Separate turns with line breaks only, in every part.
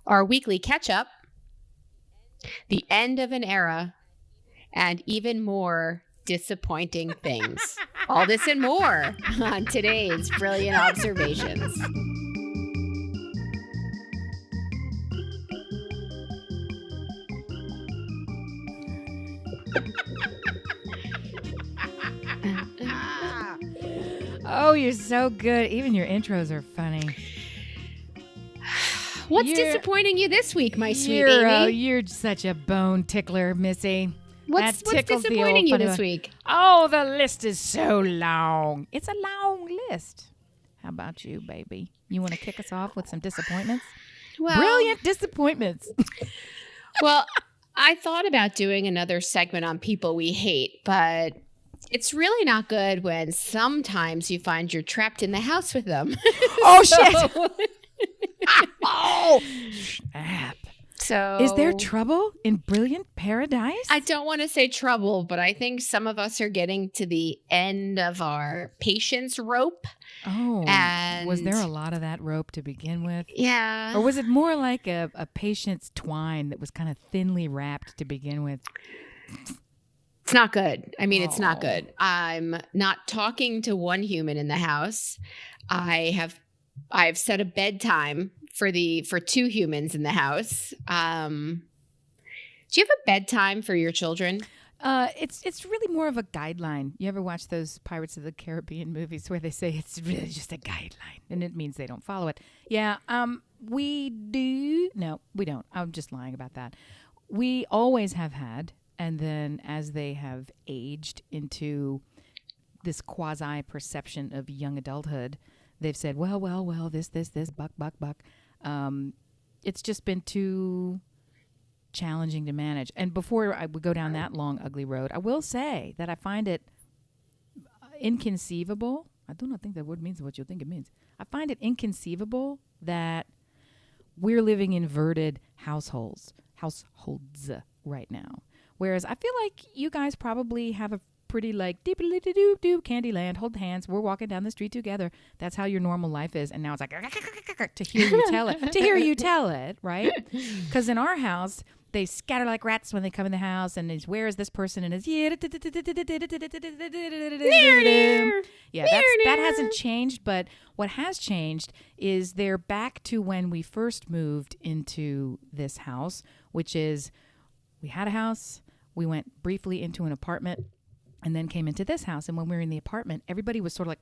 our weekly catch-up, the end of an era, and even more disappointing things. All this and more on today's Brilliant Observations.
Oh, you're so good. Even your intros are funny.
What's disappointing you this week, my sweet Amy?
You're such a bone tickler, Missy.
What's disappointing you this week?
Oh, the list is so long. It's a long list. How about you, baby? You want to kick us off with some disappointments?
Well,
Brilliant disappointments.
Well, I thought about doing another segment on people we hate, but it's really not good when sometimes you find you're trapped in the house with them.
Oh, shit. Oh, snap.
So,
is there trouble in Brilliant Paradise?
I don't want to say trouble, but I think some of us are getting to the end of our patience rope.
Oh,
and
was there a lot of that rope to begin with?
Yeah.
Or was it more like a patience twine that was kind of thinly wrapped to begin with?
It's not good. I mean, It's not good. I'm not talking to one human in the house. I've set a bedtime for two humans in the house. Do you have a bedtime for your children?
It's really more of a guideline. You ever watch those Pirates of the Caribbean movies where they say it's really just a guideline and it means they don't follow it? Yeah, we do. No, we don't. I'm just lying about that. We always have had, and then as they have aged into this quasi-perception of young adulthood, they've said, well, this, buck. It's just been too challenging to manage. And before I would go down that long, ugly road, I will say that I find it inconceivable. I do not think that word means what you think it means. I find it inconceivable that we're living inverted households right now. Whereas I feel like you guys probably have a pretty like doop Candyland, hold hands, we're walking down the street together. That's how your normal life is. And now it's like to hear you tell it, right? Because in our house, they scatter like rats when they come in the house, and it's, where is this person? And it's yeah, that hasn't changed. But what has changed is they're back to when we first moved into this house, which is we had a house, we went briefly into an apartment, and then came into this house. And when we were in the apartment, everybody was sort of like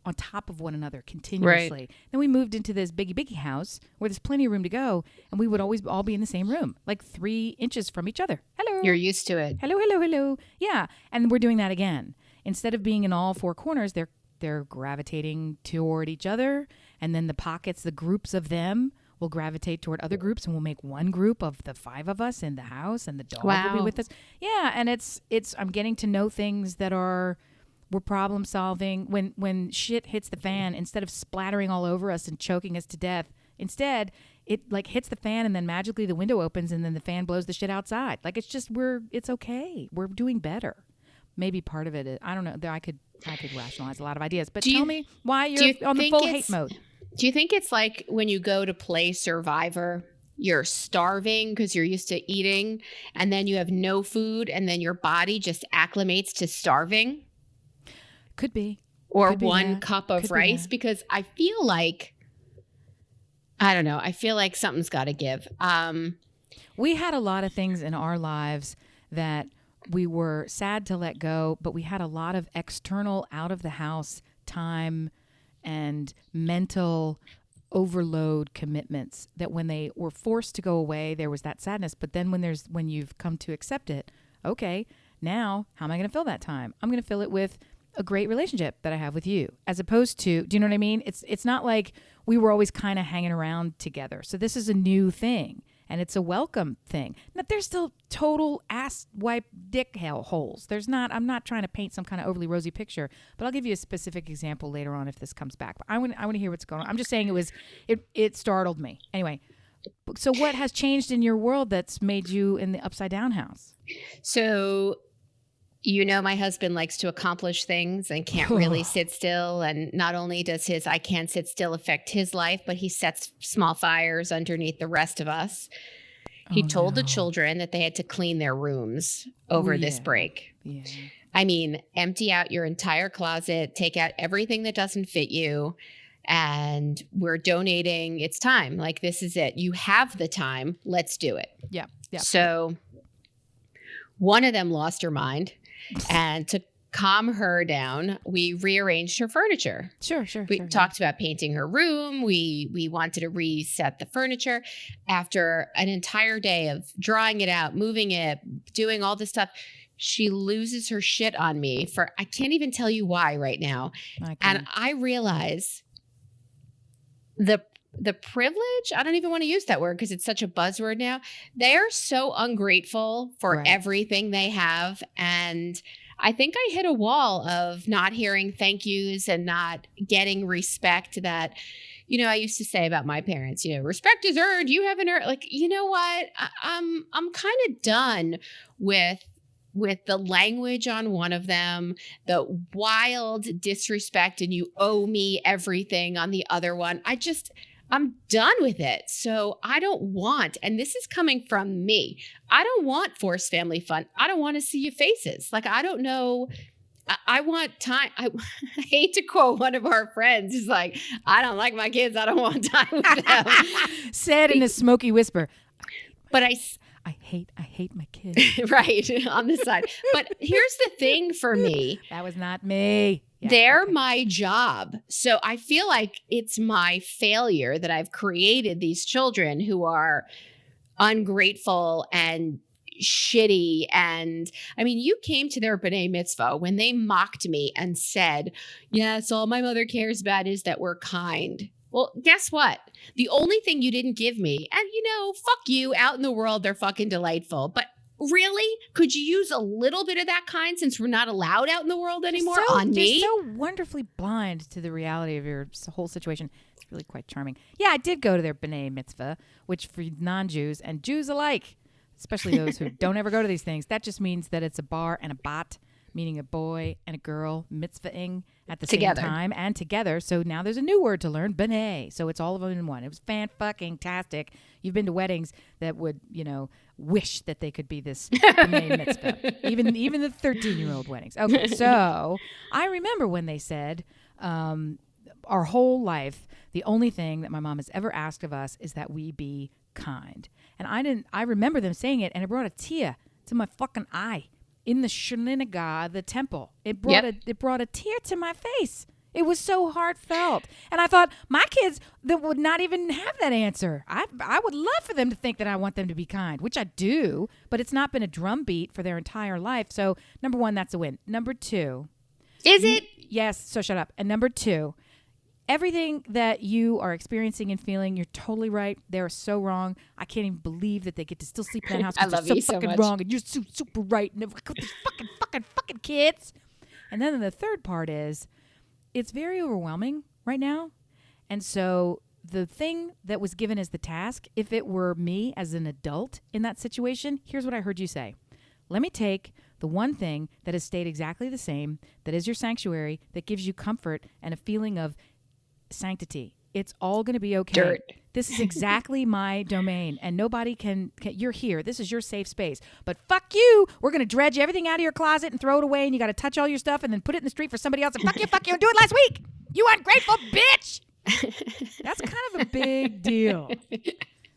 on top of one another continuously. Right. Then we moved into this biggie house where there's plenty of room to go, and we would always all be in the same room, like 3 inches from each other. Hello.
You're used to it.
Hello. Yeah, and we're doing that again. Instead of being in all 4 corners, they're gravitating toward each other, and then the groups of them will gravitate toward other groups, and we'll make one group of the 5 of us in the house, and the dog will be with us. Yeah, and it's I'm getting to know things that we're problem solving. When shit hits the fan, instead of splattering all over us and choking us to death, instead it like hits the fan, and then magically the window opens, and then the fan blows the shit outside. Like it's okay. We're doing better. Maybe part of it is, I don't know. I could rationalize a lot of ideas, but tell me why you're on the full hate mode.
Do you think it's like when you go to play Survivor, you're starving because you're used to eating, and then you have no food, and then your body just acclimates to starving?
Could be.
Or one cup of rice, because I feel like, I don't know, I feel like something's got to give.
We had a lot of things in our lives that we were sad to let go, but we had a lot of external, out of the house time and mental overload commitments that when they were forced to go away, there was that sadness. But then when you've come to accept it, okay, now how am I going to fill that time? I'm going to fill it with a great relationship that I have with you, as opposed to, do you know what I mean? It's not like we were always kind of hanging around together. So this is a new thing. And it's a welcome thing. Now, there's still total ass wipe dick holes. I'm not trying to paint some kind of overly rosy picture, but I'll give you a specific example later on if this comes back. But I want to hear what's going on. I'm just saying it startled me. Anyway, so what has changed in your world that's made you in the upside down house?
So My husband likes to accomplish things and can't really sit still. And not only does his I can't sit still affect his life, but he sets small fires underneath the rest of us. He told the children that they had to clean their rooms over this break.
Yeah.
I mean, empty out your entire closet, take out everything that doesn't fit you, and we're donating. It's time. Like, this is it. You have the time. Let's do it.
Yeah. Yeah.
So one of them lost her mind, and to calm her down, we rearranged her furniture.
Sure.
We talked about painting her room. We wanted to reset the furniture. After an entire day of drawing it out, moving it, doing all this stuff, she loses her shit on me for, I can't even tell you why right now. And I realize the privilege, I don't even want to use that word because it's such a buzzword now. They are so ungrateful for everything they have. And I think I hit a wall of not hearing thank yous and not getting respect that, I used to say about my parents, respect is earned. You haven't earned. Like, you know what? I'm kind of done with the language on one of them, the wild disrespect and you owe me everything on the other one. I'm done with it. So I don't want, and this is coming from me, I don't want forced family fun. I don't want to see your faces. Like, I don't know. I want time. I hate to quote one of our friends. He's like, I don't like my kids. I don't want time with them.
Said in a smoky whisper.
But I
hate my kids.
Right, on the side. But here's the thing for me.
That was not me. Yeah,
They're my job. So I feel like it's my failure that I've created these children who are ungrateful and shitty. And I mean, you came to their B'nai Mitzvah when they mocked me and said, yes, all my mother cares about is that we're kind. Well, guess what? The only thing you didn't give me, and fuck you, out in the world, they're fucking delightful. But really? Could you use a little bit of that kind since we're not allowed out in the world anymore on me?
You're so wonderfully blind to the reality of your whole situation. It's really quite charming. Yeah, I did go to their B'nai Mitzvah, which for non-Jews and Jews alike, especially those who don't ever go to these things, that just means that it's a bar and a bat, meaning a boy and a girl mitzvahing at the same time and together. So now there's a new word to learn, B'nai. So it's all of them in one. It was fan-fucking-tastic. You've been to weddings that would, wish that they could be this B'nai mitzvah. Even the 13-year-old weddings. Okay, so I remember when they said, our whole life, the only thing that my mom has ever asked of us is that we be kind. And I remember them saying it, and it brought a tear to my fucking eye. In the synagogue, the temple, it brought a tear to my face. It was so heartfelt, and I thought my kids that would not even have that answer. I would love for them to think that I want them to be kind, which I do, but it's not been a drumbeat for their entire life. So number one, that's a win. Number two,
is it?
Yes. So shut up. And number two, everything that you are experiencing and feeling, you're totally right. They're so wrong. I can't even believe that they get to still sleep in that house.
I love
you
so
fucking
much.
Wrong, and you're super right. And these fucking kids. And then the third part is, it's very overwhelming right now. And so the thing that was given as the task, if it were me as an adult in that situation, here's what I heard you say. Let me take the one thing that has stayed exactly the same, that is your sanctuary, that gives you comfort and a feeling of sanctity. It's all going to be okay.
Dirt.
This is exactly my domain, and nobody can. You're here. This is your safe space. But fuck you. We're going to dredge everything out of your closet and throw it away, and you got to touch all your stuff and then put it in the street for somebody else. And fuck you, and do it last week. You ungrateful bitch. That's kind of a big deal.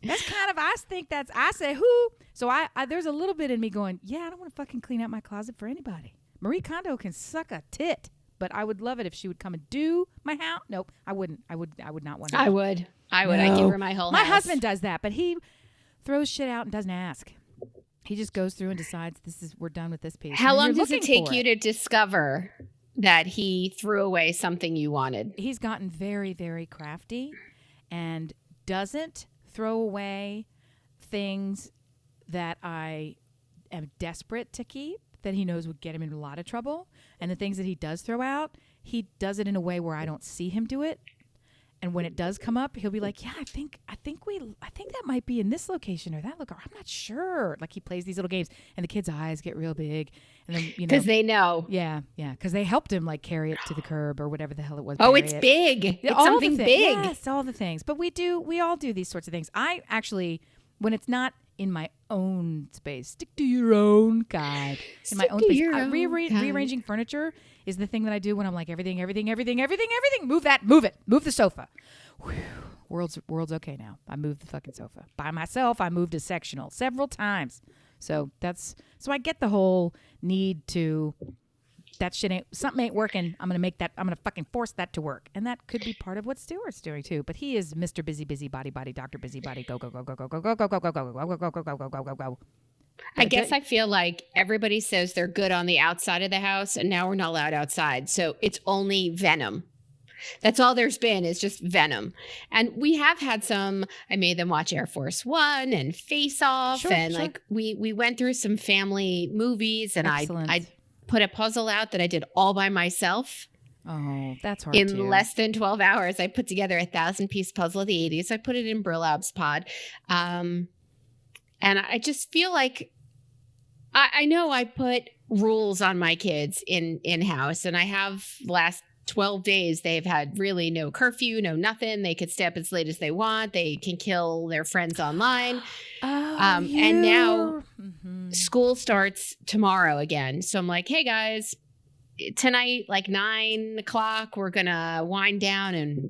That's kind of. I say who. So I there's a little bit in me going, yeah, I don't want to fucking clean out my closet for anybody. Marie Kondo can suck a tit. But I would love it if she would come and do my house. Nope, I wouldn't. I would not want her.
I would. No. I'd give her my whole house.
My husband does that, but he throws shit out and doesn't ask. He just goes through and decides we're done with this piece.
How long does it take you to discover that he threw away something you wanted?
He's gotten very, very crafty and doesn't throw away things that I am desperate to keep, that he knows would get him in a lot of trouble. And the things that he does throw out, he does it in a way where I don't see him do it. And when it does come up, he'll be like, yeah, I think that might be in this location or that location. I'm not sure. Like he plays these little games and the kids' eyes get real big. And then,
because they know.
Yeah. Yeah. Cause they helped him like carry it to the curb or whatever the hell it was.
Oh, it's big. It's
all
something big.
Yes. All the things. But we all do these sorts of things. I actually, when it's not in my own space, stick to your own guide. In my own space. Rearranging furniture is the thing that I do when I'm like everything. Move the sofa. Whew. World's okay now. I moved the fucking sofa by myself. I moved a sectional several times. So I get the whole need to, that shit something ain't working. I'm going to fucking force that to work. And that could be part of what Stuart's doing too. But he is Mr. Busy, body, Dr. Busybody. Go, go, go, go, go, go, go, go, go, go, go, go, go, go, go, go, go, go, go.
I guess I feel like everybody says they're good on the outside of the house, and now we're not allowed outside. So it's only venom. That's all there's been is just venom. And we have had some, I made them watch Air Force One and Face Off. Like we went through some family movies, and I put a puzzle out that I did all by myself.
Oh, that's hard
in less than 12 hours. I put together 1,000-piece puzzle of the 80s. I put it in Brilab's pod. And I just feel like I know I put rules on my kids in-house, and I have last 12 days, they've had really no curfew, no nothing. They could stay up as late as they want. They can kill their friends online. And now school starts tomorrow again. So I'm like, hey guys, tonight, like 9 o'clock, we're going to wind down and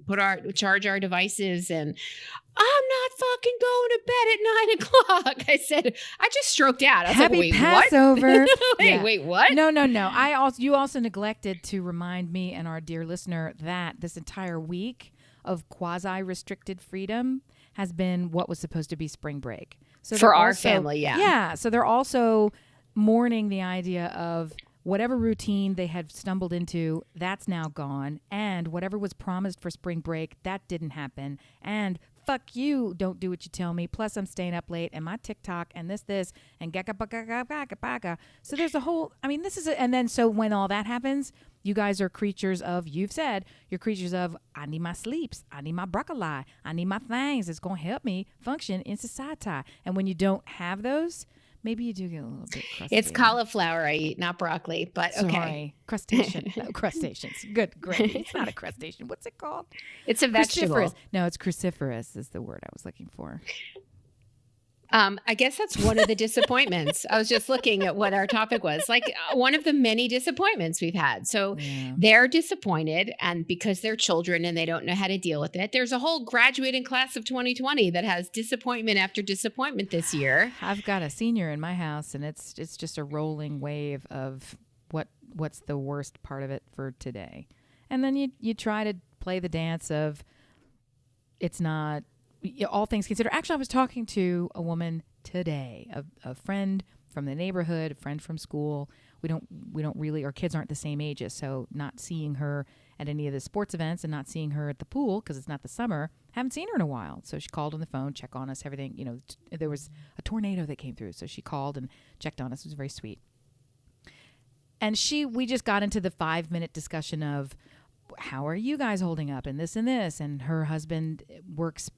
charge our devices. And I'm not fucking going to bed at 9 o'clock. I said, I just stroked out. I was
Happy
like, wait,
Passover.
what? Wait, what?
No. You also neglected to remind me and our dear listener that this entire week of quasi-restricted freedom has been what was supposed to be spring break. So
for our family, yeah.
Yeah. So they're also mourning the idea of whatever routine they had stumbled into, that's now gone. And whatever was promised for spring break, that didn't happen. And fuck you, don't do what you tell me. Plus, I'm staying up late and my TikTok and this, and gaga. So there's a whole, and then so when all that happens, you guys are creatures of, you've said, you're creatures of, I need my sleeps. I need my broccoli. I need my things. It's going to help me function in society. And when you don't have those, maybe you do get a little bit crusty.
It's cauliflower I eat, not broccoli, but okay.
Sorry. Crustacean. Crustaceans. Good, great. It's not a crustacean. What's it called?
It's a vegetable.
Cruciferous. No, it's cruciferous is the word I was looking for.
I guess that's one of the disappointments. I was just looking at what our topic was, like one of the many disappointments we've had. So they're disappointed, and because they're children and they don't know how to deal with it, there's a whole graduating class of 2020 that has disappointment after disappointment this year.
I've got a senior in my house, and it's just a rolling wave of what's the worst part of it for today. And then you try to play the dance of it's not, all things considered. Actually, I was talking to a woman today, a friend from the neighborhood, a friend from school. We don't really, our kids aren't the same ages, so not seeing her at any of the sports events and not seeing her at the pool because it's not the summer. Haven't seen her in a while. So she called on the phone, check on us, everything. There was a tornado that came through, so she called and checked on us. It was very sweet. And we just got into the 5-minute discussion of, how are you guys holding up and this, and her husband works,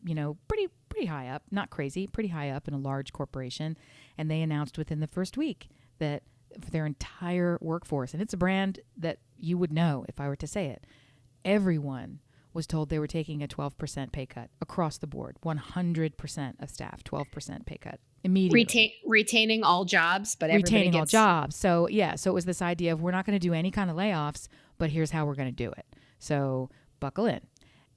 pretty high up, not crazy, pretty high up in a large corporation. And they announced within the first week that their entire workforce, and it's a brand that you would know if I were to say it, everyone was told they were taking a 12% pay cut across the board. 100% of staff, 12% pay cut immediately.
Retaining all jobs, but retaining
all jobs. So so it was this idea of, we're not going to do any kind of layoffs, but here's how we're going to do it. So buckle in.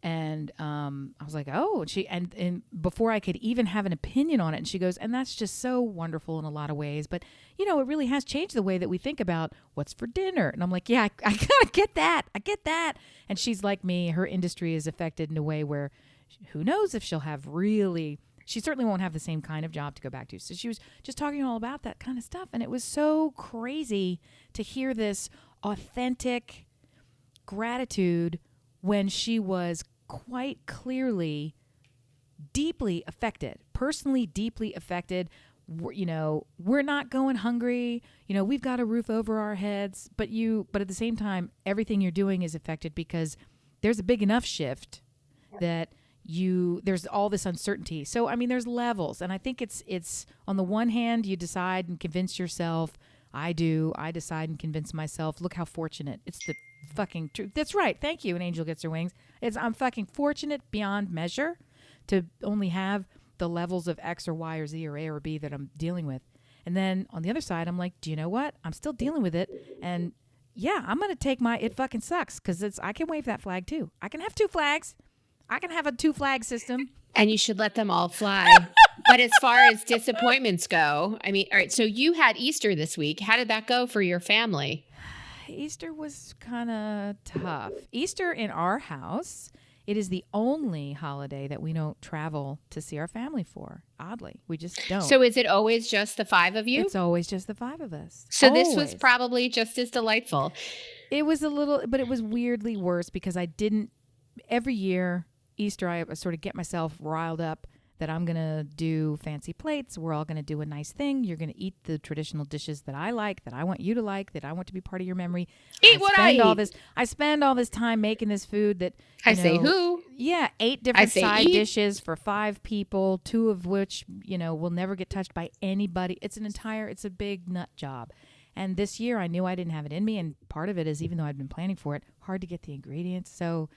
And I was like, oh, and before I could even have an opinion on it, and she goes, and that's just so wonderful in a lot of ways. But, it really has changed the way that we think about what's for dinner. And I'm like, yeah, I kind of get that. I get that. And she's like me. Her industry is affected in a way where who knows if she'll have she certainly won't have the same kind of job to go back to. So she was just talking all about that kind of stuff. And it was so crazy to hear this authentic gratitude when she was quite clearly deeply affected, personally deeply affected. We're not going hungry. We've got a roof over our heads, but at the same time, everything you're doing is affected because there's a big enough shift that there's all this uncertainty. So, I mean, there's levels. And I think it's on the one hand, you decide and convince yourself. I decide and convince myself, look how fortunate. It's the fucking truth. That's right. Thank you. An angel gets her wings. I'm fucking fortunate beyond measure to only have the levels of X or Y or Z or A or B that I'm dealing with. And then on the other side, I'm like, do you know what? I'm still dealing with it. And yeah, I'm going to take it fucking sucks, because I can wave that flag too. I can have 2 flags. I can have a 2-flag system.
And you should let them all fly. But as far as disappointments go, I mean, all right, so you had Easter this week. How did that go for your family?
Easter was kind of tough. Easter in our house, it is the only holiday that we don't travel to see our family for. Oddly, we just don't.
So is it always just the 5 of you?
It's always just the 5 of us.
So this was probably just as delightful.
It was a little, but it was weirdly worse because every year, Easter, I sort of get myself riled up that I'm going to do fancy plates. We're all going to do a nice thing. You're going to eat the traditional dishes that I like, that I want you to like, that I want to be part of your memory.
Eat what I eat.
I spend all this time making this food that
say who?
Yeah, 8 different side dishes for 5 people, 2 of which, will never get touched by anybody. It's a big nut job. And this year I knew I didn't have it in me. And part of it is, even though I'd been planning for it, hard to get the ingredients. So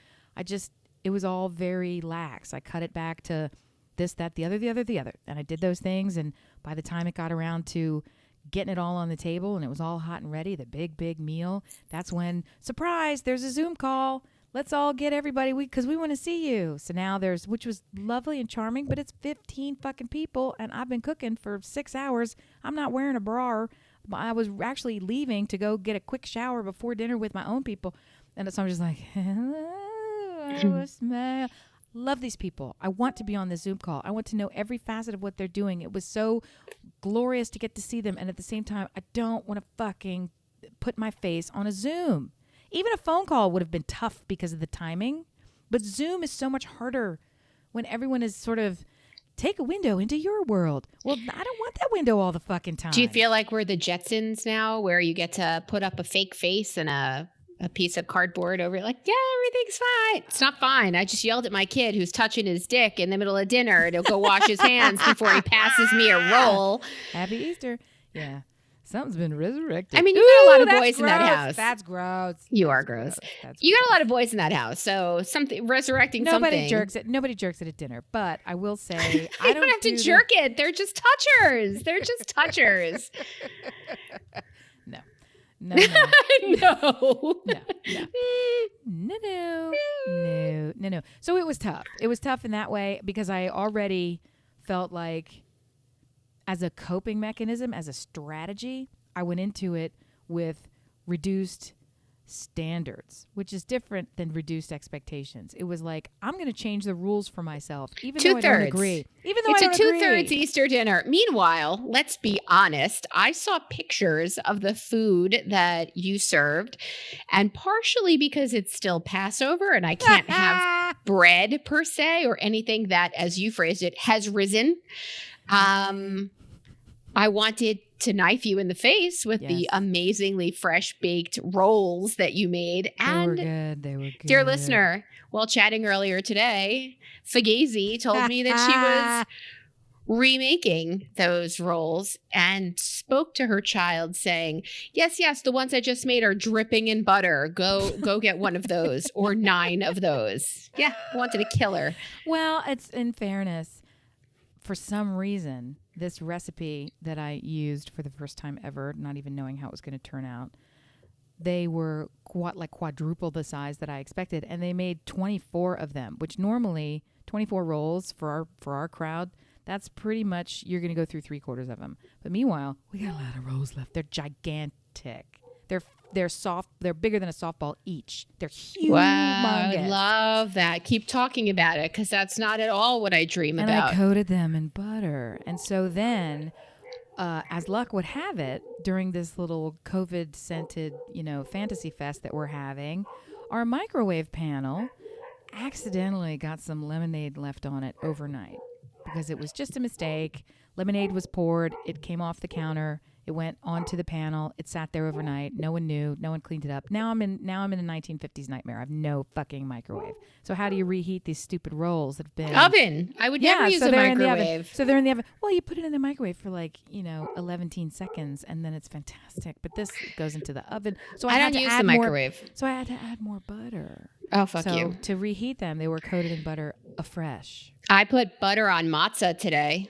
it was all very lax. I cut it back to this, that, the other. And I did those things. And by the time it got around to getting it all on the table and it was all hot and ready, the big meal, that's when, surprise, there's a Zoom call. Let's all get everybody, because we want to see you. So now which was lovely and charming, but it's 15 fucking people. And I've been cooking for 6 hours. I'm not wearing a bra. I was actually leaving to go get a quick shower before dinner with my own people. And so I'm just like, hello, smell. Love these people. I want to be on this Zoom call. I want to know every facet of what they're doing. It was so glorious to get to see them. And at the same time, I don't want to fucking put my face on a Zoom. Even a phone call would have been tough because of the timing. But Zoom is so much harder when everyone is sort of, take a window into your world. Well, I don't want that window all the fucking time.
Do you feel like we're the Jetsons now, where you get to put up a fake face and a piece of cardboard over it, like, yeah, everything's fine? It's not fine. I just yelled at my kid who's touching his dick in the middle of dinner to go wash his hands before he passes me a roll.
Happy Easter. Yeah. Something's been resurrected.
I mean, you got a lot of boys in that house.
That's gross.
You are gross. You got a lot of boys in that house. So resurrecting something.
Nobody jerks it at dinner. But I will say,
I don't have to jerk it. They're just touchers. They're just touchers.
No. No. So it was tough. It was tough in that way because I already felt like, as a coping mechanism, as a strategy, I went into it with reduced standards, which is different than reduced expectations. It was like, I'm going to change the rules for myself, even though I don't agree.
It's a 2/3 Easter dinner. Meanwhile, let's be honest, I saw pictures of the food that you served, and partially because it's still Passover and I can't have bread per se or anything that, as you phrased it, has risen. I wanted to knife you in the face with the amazingly fresh baked rolls that you made. And
they were good.
Dear listener, while chatting earlier today, Fugazi told me that she was remaking those rolls and spoke to her child saying, yes, the ones I just made are dripping in butter. Go get one of those or 9 of those. Yeah, I wanted to kill her.
Well, it's, in fairness, for some reason, this recipe that I used for the first time ever, not even knowing how it was going to turn out, they were quadruple the size that I expected, and they made 24 of them, which normally 24 rolls for our crowd, that's pretty much, you're going to go through 3/4 of them. But meanwhile, we got a lot of rolls left. They're gigantic. They're soft. They're bigger than a softball each. They're huge.
Wow, I love that. Keep talking about it, because that's not at all what I dream about.
And I coated them in butter. And so then, as luck would have it, during this little COVID-scented, fantasy fest that we're having, our microwave panel accidentally got some lemonade left on it overnight because it was just a mistake. Lemonade was poured. It came off the counter. It went onto the panel. It sat there overnight. No one knew. No one cleaned it up. Now I'm in a 1950s nightmare. I have no fucking microwave. So how do you reheat these stupid rolls that have been
Oven? I would never use a microwave.
So they're in the oven. Well, you put it in the microwave for 11 seconds, and then it's fantastic. But this goes into the oven. So I
don't use the microwave.
So I had to add more butter.
Oh, fuck you.
To reheat them, they were coated in butter afresh.
I put butter on matzah today.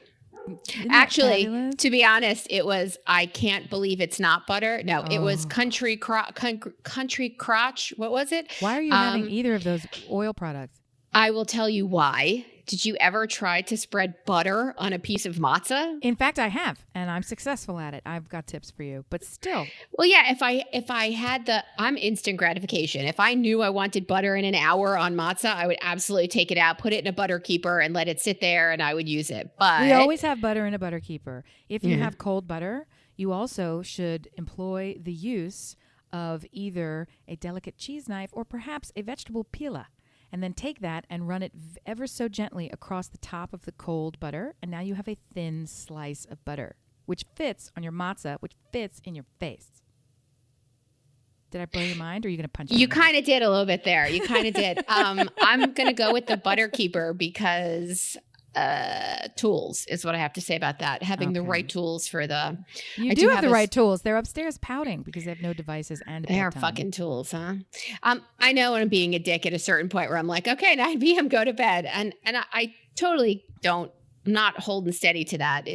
Actually, to be honest, it was, I can't believe it's not butter. No, it was country crotch. What was it?
Why are you having either of those oil products?
I will tell you why. Did you ever try to spread butter on a piece of matzah?
In fact, I have, and I'm successful at it. I've got tips for you, but still.
Well, yeah, if I had I'm instant gratification. If I knew I wanted butter in an hour on matzah, I would absolutely take it out, put it in a butter keeper, and let it sit there, and I would use it. But
we always have butter in a butter keeper. If you have cold butter, you also should employ the use of either a delicate cheese knife or perhaps a vegetable peeler. And then take that and run it ever so gently across the top of the cold butter. And now you have a thin slice of butter, which fits on your matzah, which fits in your face. Did I blow your mind, or are you going to punch me?
You kind of did a little bit there. You kind of did. I'm going to go with the butter keeper because tools is what I have to say about that. Having the right tools for the...
You do have the right tools. They're upstairs pouting because they have no devices and
they are fucking tools, huh? I know when I'm being a dick at a certain point where I'm like, okay, 9 p.m., go to bed. And I totally I'm not holding steady to that.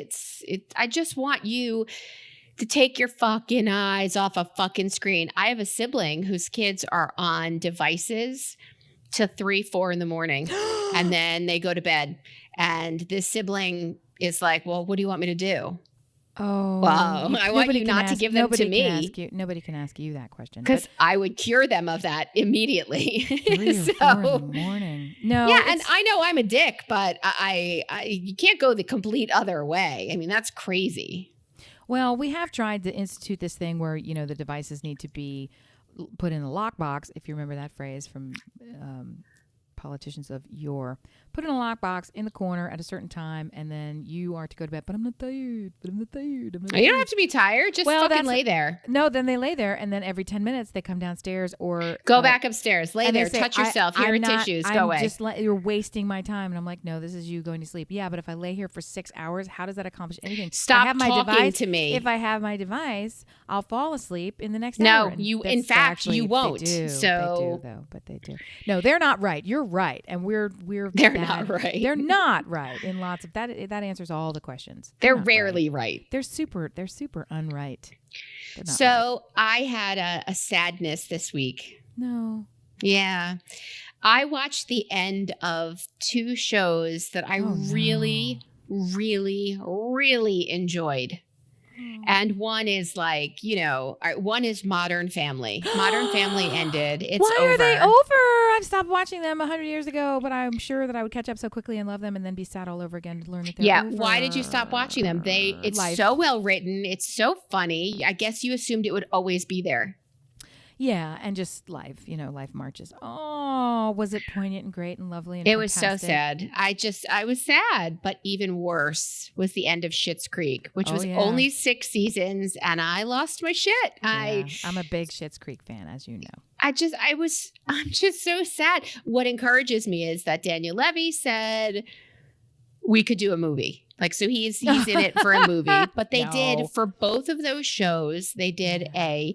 I just want you to take your fucking eyes off a fucking screen. I have a sibling whose kids are on devices to 3, 4 in the morning, and then they go to bed. And this sibling is like, well, what do you want me to do?
Oh,
well, I want you not to give them to me.
Nobody can ask you that question.
Because I would cure them of that immediately.
3 or 4 in the morning. No.
Yeah, and I know I'm a dick, but you can't go the complete other way. I mean, that's crazy.
Well, we have tried to institute this thing where, the devices need to be put in a lockbox, if you remember that phrase from politicians of yore. Put in a lockbox in the corner at a certain time, and then you are to go to bed. But I'm not tired. You
don't have to be tired. Just fucking lay there.
No, then they lay there, and then every 10 minutes they come downstairs or...
Go back upstairs. Lay there. Touch yourself. Here are tissues. Go away.
You're wasting my time. And I'm like, no, this is you going to sleep. Yeah, but if I lay here for 6 hours, how does that accomplish anything?
Stop talking to me.
If I have my device, I'll fall asleep in the next hour.
No, in fact, you won't.
They do, though. But they do. No, they're not right. You're right. And we're
They're
bad.
Not right.
They're not right in lots of that answers all the questions.
They're rarely right.
They're super unright.
So I had a sadness this week.
No.
Yeah. I watched the end of 2 shows that I really, really, really enjoyed. And one is one is Modern Family. Modern Family ended. It's
Why
over.
Are they over? I've stopped watching them 100 years ago, but I'm sure that I would catch up so quickly and love them and then be sad all over again to learn that they're over.
Why did you stop watching them? It's so well written. It's so funny. I guess you assumed it would always be there.
Yeah, and just life, life marches. Oh, was it poignant and great and lovely and
It
fantastic?
was so sad. I was sad, but even worse was the end of Schitt's Creek, which was only 6 seasons, and I lost my shit.
I'm a big Schitt's Creek fan, as you know.
I'm just so sad. What encourages me is that Daniel Levy said we could do a movie. So he's in it for a movie, but they did for both of those shows, they did a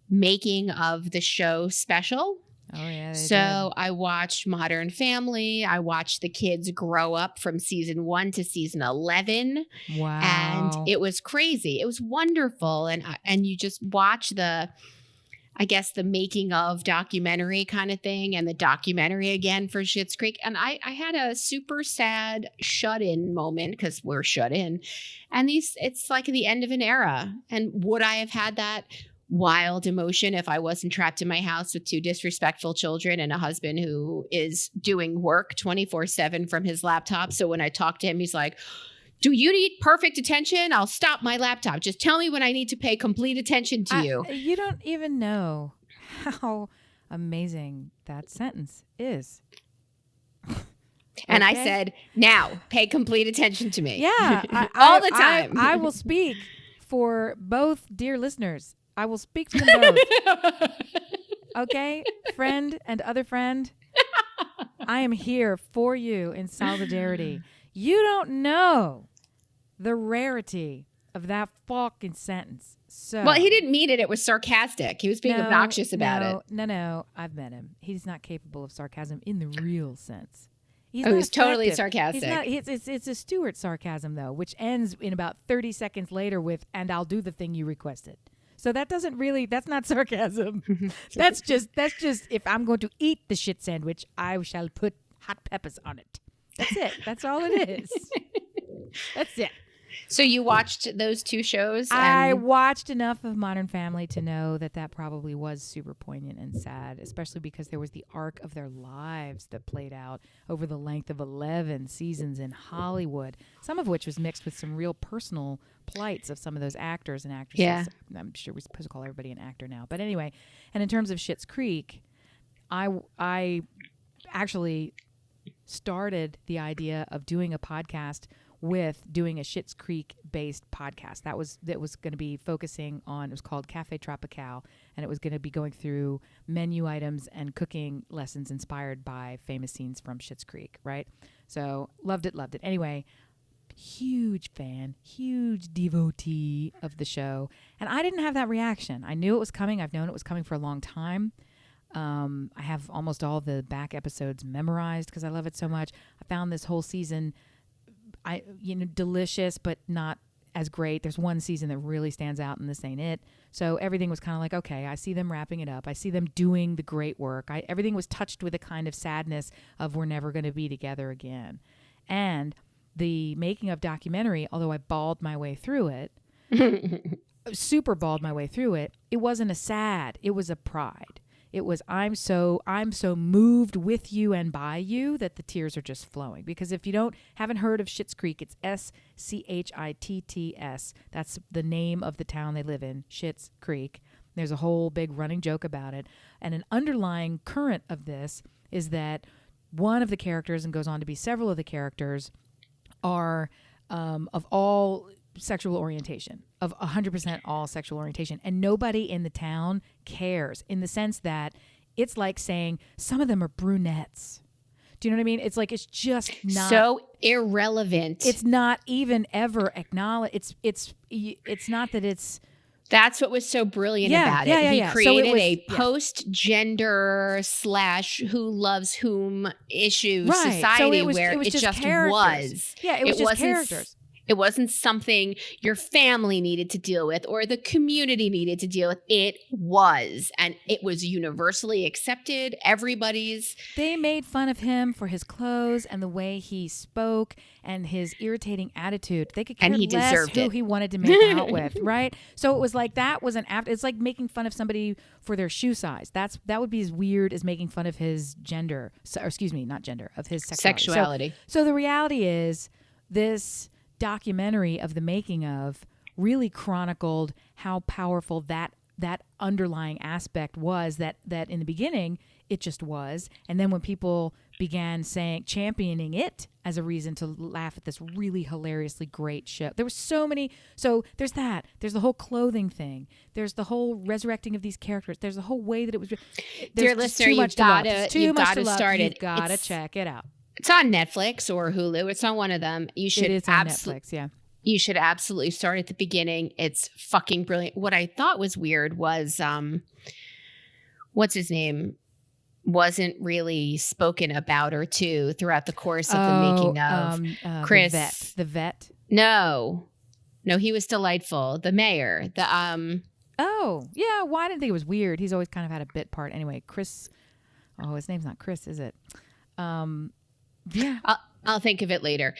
making of the show special.
Oh yeah.
So I watched Modern Family. I watched the kids grow up from season 1 to season 11.
Wow.
And it was crazy. It was wonderful. And you just watch the making of documentary kind of thing and the documentary again for Schitt's Creek. And I had a super sad shut-in moment because we're shut in. And it's like the end of an era. And would I have had that wild emotion if I wasn't trapped in my house with 2 disrespectful children and a husband who is doing work 24/7 from his laptop? So when I talk to him, he's like, do you need perfect attention? I'll stop my laptop. Just tell me when I need to pay complete attention to you.
You don't even know how amazing that sentence is.
And I said, now pay complete attention to me.
Yeah.
All the time.
I will speak for both dear listeners. I will speak for them both. Okay, friend and other friend, I am here for you in solidarity. You don't know the rarity of that fucking sentence. So,
well, he didn't mean it. It was sarcastic. He was being obnoxious about it.
No. I've met him. He's not capable of sarcasm in the real sense. He's
He's totally sarcastic.
It's a Stewart sarcasm, though, which ends in about 30 seconds later with, and I'll do the thing you requested. So that's not sarcasm. that's just, if I'm going to eat the shit sandwich, I shall put hot peppers on it. That's it. That's all it is. That's it.
So you watched those two shows?
I watched enough of Modern Family to know that probably was super poignant and sad, especially because there was the arc of their lives that played out over the length of 11 seasons in Hollywood, some of which was mixed with some real personal plights of some of those actors and actresses.
Yeah.
I'm sure we're supposed to call everybody an actor now. But anyway, and in terms of Schitt's Creek, I actually started the idea of doing a podcast with doing a Schitt's Creek based podcast. That was going to be focusing on, it was called Cafe Tropical, and it was going to be going through menu items and cooking lessons inspired by famous scenes from Schitt's Creek, right? So loved it. Anyway, huge fan, huge devotee of the show. And I didn't have that reaction. I knew it was coming. I've known it was coming for a long time. I have almost all the back episodes memorized because I love it so much. I found this whole season delicious, but not as great. There's one season that really stands out, and this ain't it. So everything was kind of like, okay, I see them wrapping it up. I see them doing the great work. Everything was touched with a kind of sadness of we're never going to be together again. And the making of documentary, although I bawled my way through it, super bawled my way through it, it wasn't a sad. It was a pride. It was, I'm so moved with you and by you that the tears are just flowing. Because if you haven't heard of Schitt's Creek, it's Schitts. That's the name of the town they live in, Schitt's Creek. There's a whole big running joke about it. And an underlying current of this is that one of the characters, and goes on to be several of the characters, are of all sexual orientation, of 100% all sexual orientation, and nobody in the town cares, in the sense that it's like saying some of them are brunettes. Do you know what I mean? It's like, it's just not
so irrelevant.
It's not even ever acknowledged. It's not that it's.
That's what was so brilliant about it. He created a post-gender / who loves whom issue society where it just was.
Yeah, it was just characters.
It wasn't something your family needed to deal with or the community needed to deal with. It was. And it was universally accepted. They
made fun of him for his clothes and the way he spoke and his irritating attitude. They could care less who he wanted to make out with, right? So it was like, that was it's like making fun of somebody for their shoe size. That would be as weird as making fun of his gender. Or excuse me, not gender, of his sexuality. So the reality is, this documentary of the making of really chronicled how powerful that underlying aspect was, that in the beginning it just was, and then when people began championing it as a reason to laugh at this really hilariously great show. There were so many. So there's the whole clothing thing, there's the whole resurrecting of these characters, there's the whole way that it was.
Dear listener, you've got to start it.
You've got to check it out.
It's on Netflix or Hulu. It's on one of them.
It is on Netflix, yeah.
You should absolutely start at the beginning. It's fucking brilliant. What I thought was weird was, what's his name? Wasn't really spoken about or to throughout the course of the making of Chris.
The vet.
No, he was delightful. The mayor.
Oh, yeah. Well, I didn't think it was weird. He's always kind of had a bit part. Anyway, Chris. Oh, his name's not Chris, is it? Yeah.
I'll think of it later.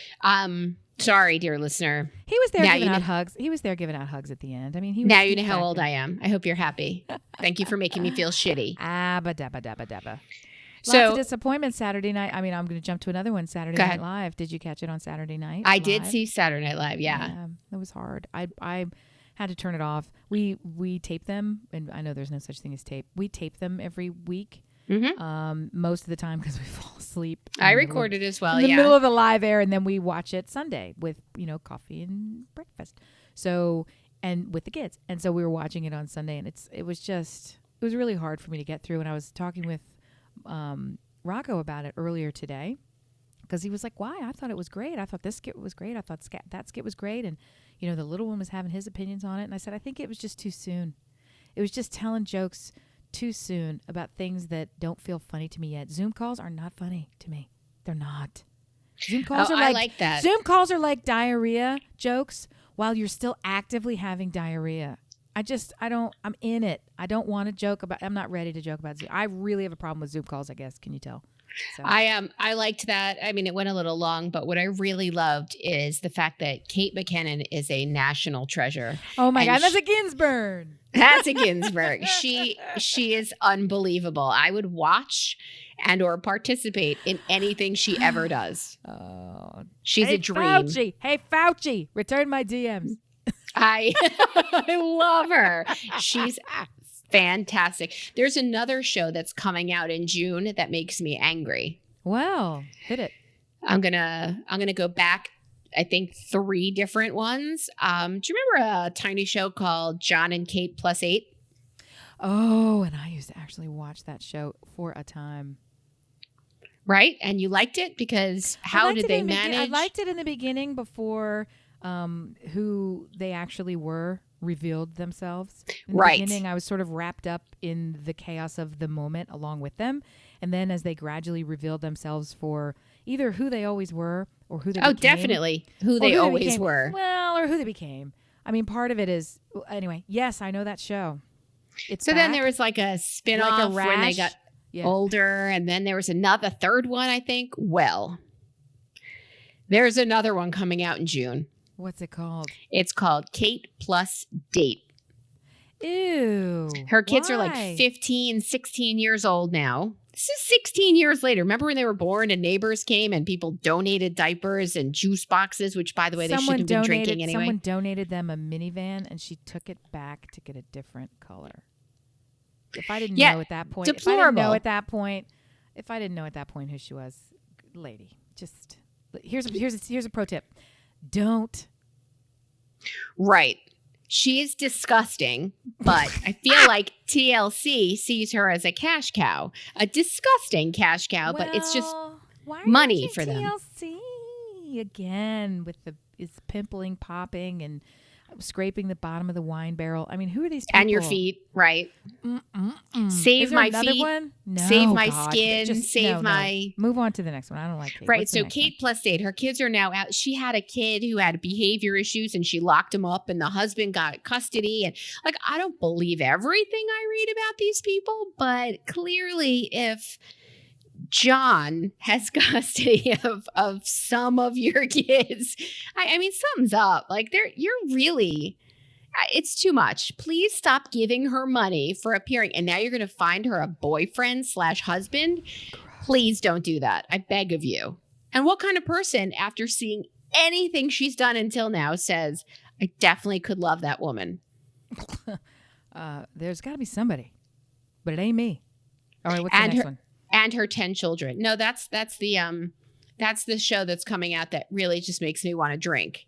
Sorry, dear listener.
He was there giving out hugs. He was there giving out hugs at the end. I mean,
now you know how old I am. I hope you're happy. Thank you for making me feel shitty.
Dabba. Lots of disappointment Saturday night. I mean, I'm going to jump to another one. Saturday Night Live. Did you catch it on Saturday night?
I did see Saturday Night Live. Yeah,
it was hard. I had to turn it off. We tape them, and I know there's no such thing as tape. We tape them every week.
Mm-hmm.
Most of the time because we fall asleep.
I record it as well.
In the middle of the live air, and then we watch it Sunday with coffee and breakfast. So and with the kids. And so we were watching it on Sunday, and it was really hard for me to get through. And I was talking with Rocco about it earlier today, because he was like, why? I thought it was great. I thought this skit was great. I thought that skit was great. And, the little one was having his opinions on it. And I said, I think it was just too soon. It was just telling jokes too soon about things that don't feel funny to me yet. Zoom calls are not funny to me. They're not. Zoom calls are
I like that.
Zoom calls are like diarrhea jokes while you're still actively having diarrhea. I'm in it. I don't want to joke about, I'm not ready to joke about Zoom. I really have a problem with Zoom calls, I guess. Can you tell? So.
I liked that. I mean, it went a little long, but what I really loved is the fact that Kate McKinnon is a national treasure.
Oh my God, that's a Ginsburg.
That's a Ginsburg. She is unbelievable. I would watch and or participate in anything she ever does.
Oh,
she's a dream.
Hey Fauci, return my DMs.
I love her. She's fantastic. There's another show that's coming out in June that makes me angry.
Well, hit it.
I'm gonna go back, I think 3 different ones. Do you remember a tiny show called John and Kate Plus 8?
Oh, and I used to actually watch that show for a time.
Right? And you liked it because how did they manage?
I liked it in the beginning before who they actually were revealed themselves. In the beginning, I was sort of wrapped up in the chaos of the moment along with them. And then as they gradually revealed themselves for either who they always were or who they became. Oh,
definitely. Who they always were.
Well, or who they became. I mean, part of it is, anyway, yes, I know that show. It's
so back. Then there was like a spin-off when they got older. And then there was a third one, I think. Well, there's another one coming out in June.
What's it called?
It's called Kate Plus Date.
Ew.
Her kids are like 15, 16 years old now. This is 16 years later. Remember when they were born and neighbors came and people donated diapers and juice boxes, which, by the way, they shouldn't have been drinking anyway.
Someone donated them a minivan and she took it back to get a different color. If I didn't know at that point,
deplorable.
If I didn't know at that point who she was, lady, just here's a pro tip. Don't.
Right. She is disgusting, but I feel like TLC sees her as a cash cow, a disgusting cash cow, but it's just money for them.
TLC again with it's pimpling, popping, and scraping the bottom of the wine barrel. I mean, who are these people?
And your feet, right? Save my feet.
One? No,
save my skin.
Move on to the next one. I don't like Kate.
Right.
What's
so Kate Plus Date. Her kids are now out. She had a kid who had behavior issues, and she locked him up, and the husband got custody. And like, I don't believe everything I read about these people, but clearly, if John has custody of some of your kids, I mean, something's up. Like, you're really, it's too much. Please stop giving her money for appearing. And now you're going to find her a boyfriend/husband. Please don't do that. I beg of you. And what kind of person, after seeing anything she's done until now, says, I definitely could love that woman?
There's got to be somebody, but it ain't me. All right, what's the next one?
And her 10 children. No, that's the show that's coming out that really just makes me want to drink,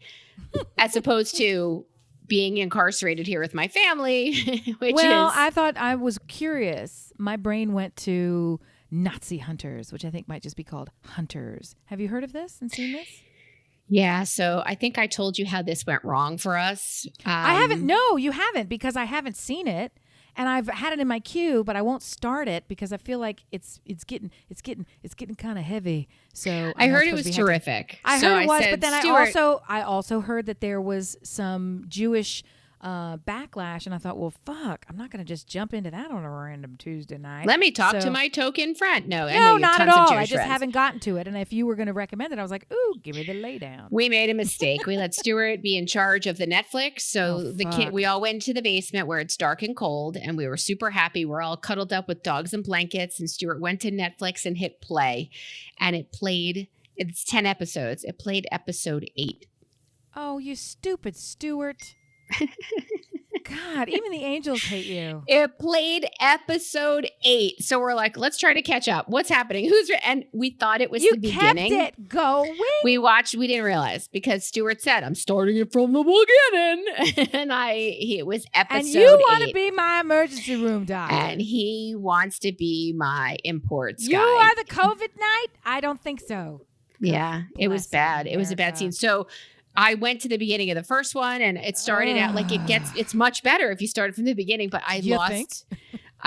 as opposed to being incarcerated here with my family.
I thought, I was curious. My brain went to Nazi Hunters, which I think might just be called Hunters. Have you heard of this and seen this?
Yeah, so I think I told you how this went wrong for us.
I haven't. No, you haven't, because I haven't seen it. And I've had it in my queue, but I won't start it because I feel like it's getting kind of heavy. So
I heard it was terrific.
I heard it was, but then I also heard that there was some Jewish backlash, and I thought, well, fuck, I'm not going to just jump into that on a random Tuesday night.
Let me talk to my token friend. No,
not at all. I just haven't gotten to it. And if you were going to recommend it, I was like, ooh, give me the laydown.
We made a mistake. We let Stuart be in charge of the Netflix. So we all went to the basement where it's dark and cold, and we were super happy. We're all cuddled up with dogs and blankets, and Stuart went to Netflix and hit play, and it played. It's 10 episodes. It played episode 8.
Oh, you stupid Stuart. God, even the angels hate you.
It played episode 8. So we're like, let's try to catch up. What's happening? And we thought it was the beginning.
You kept it going.
We didn't realize because Stuart said, I'm starting it from the beginning. And it was episode 8.
And you want to be my emergency room doctor.
And he wants to be my imports guy.
You are the COVID night? I don't think so.
Yeah, it was bad. It was a bad scene. So I went to the beginning of the first one and it started out like it's much better if you started from the beginning, but I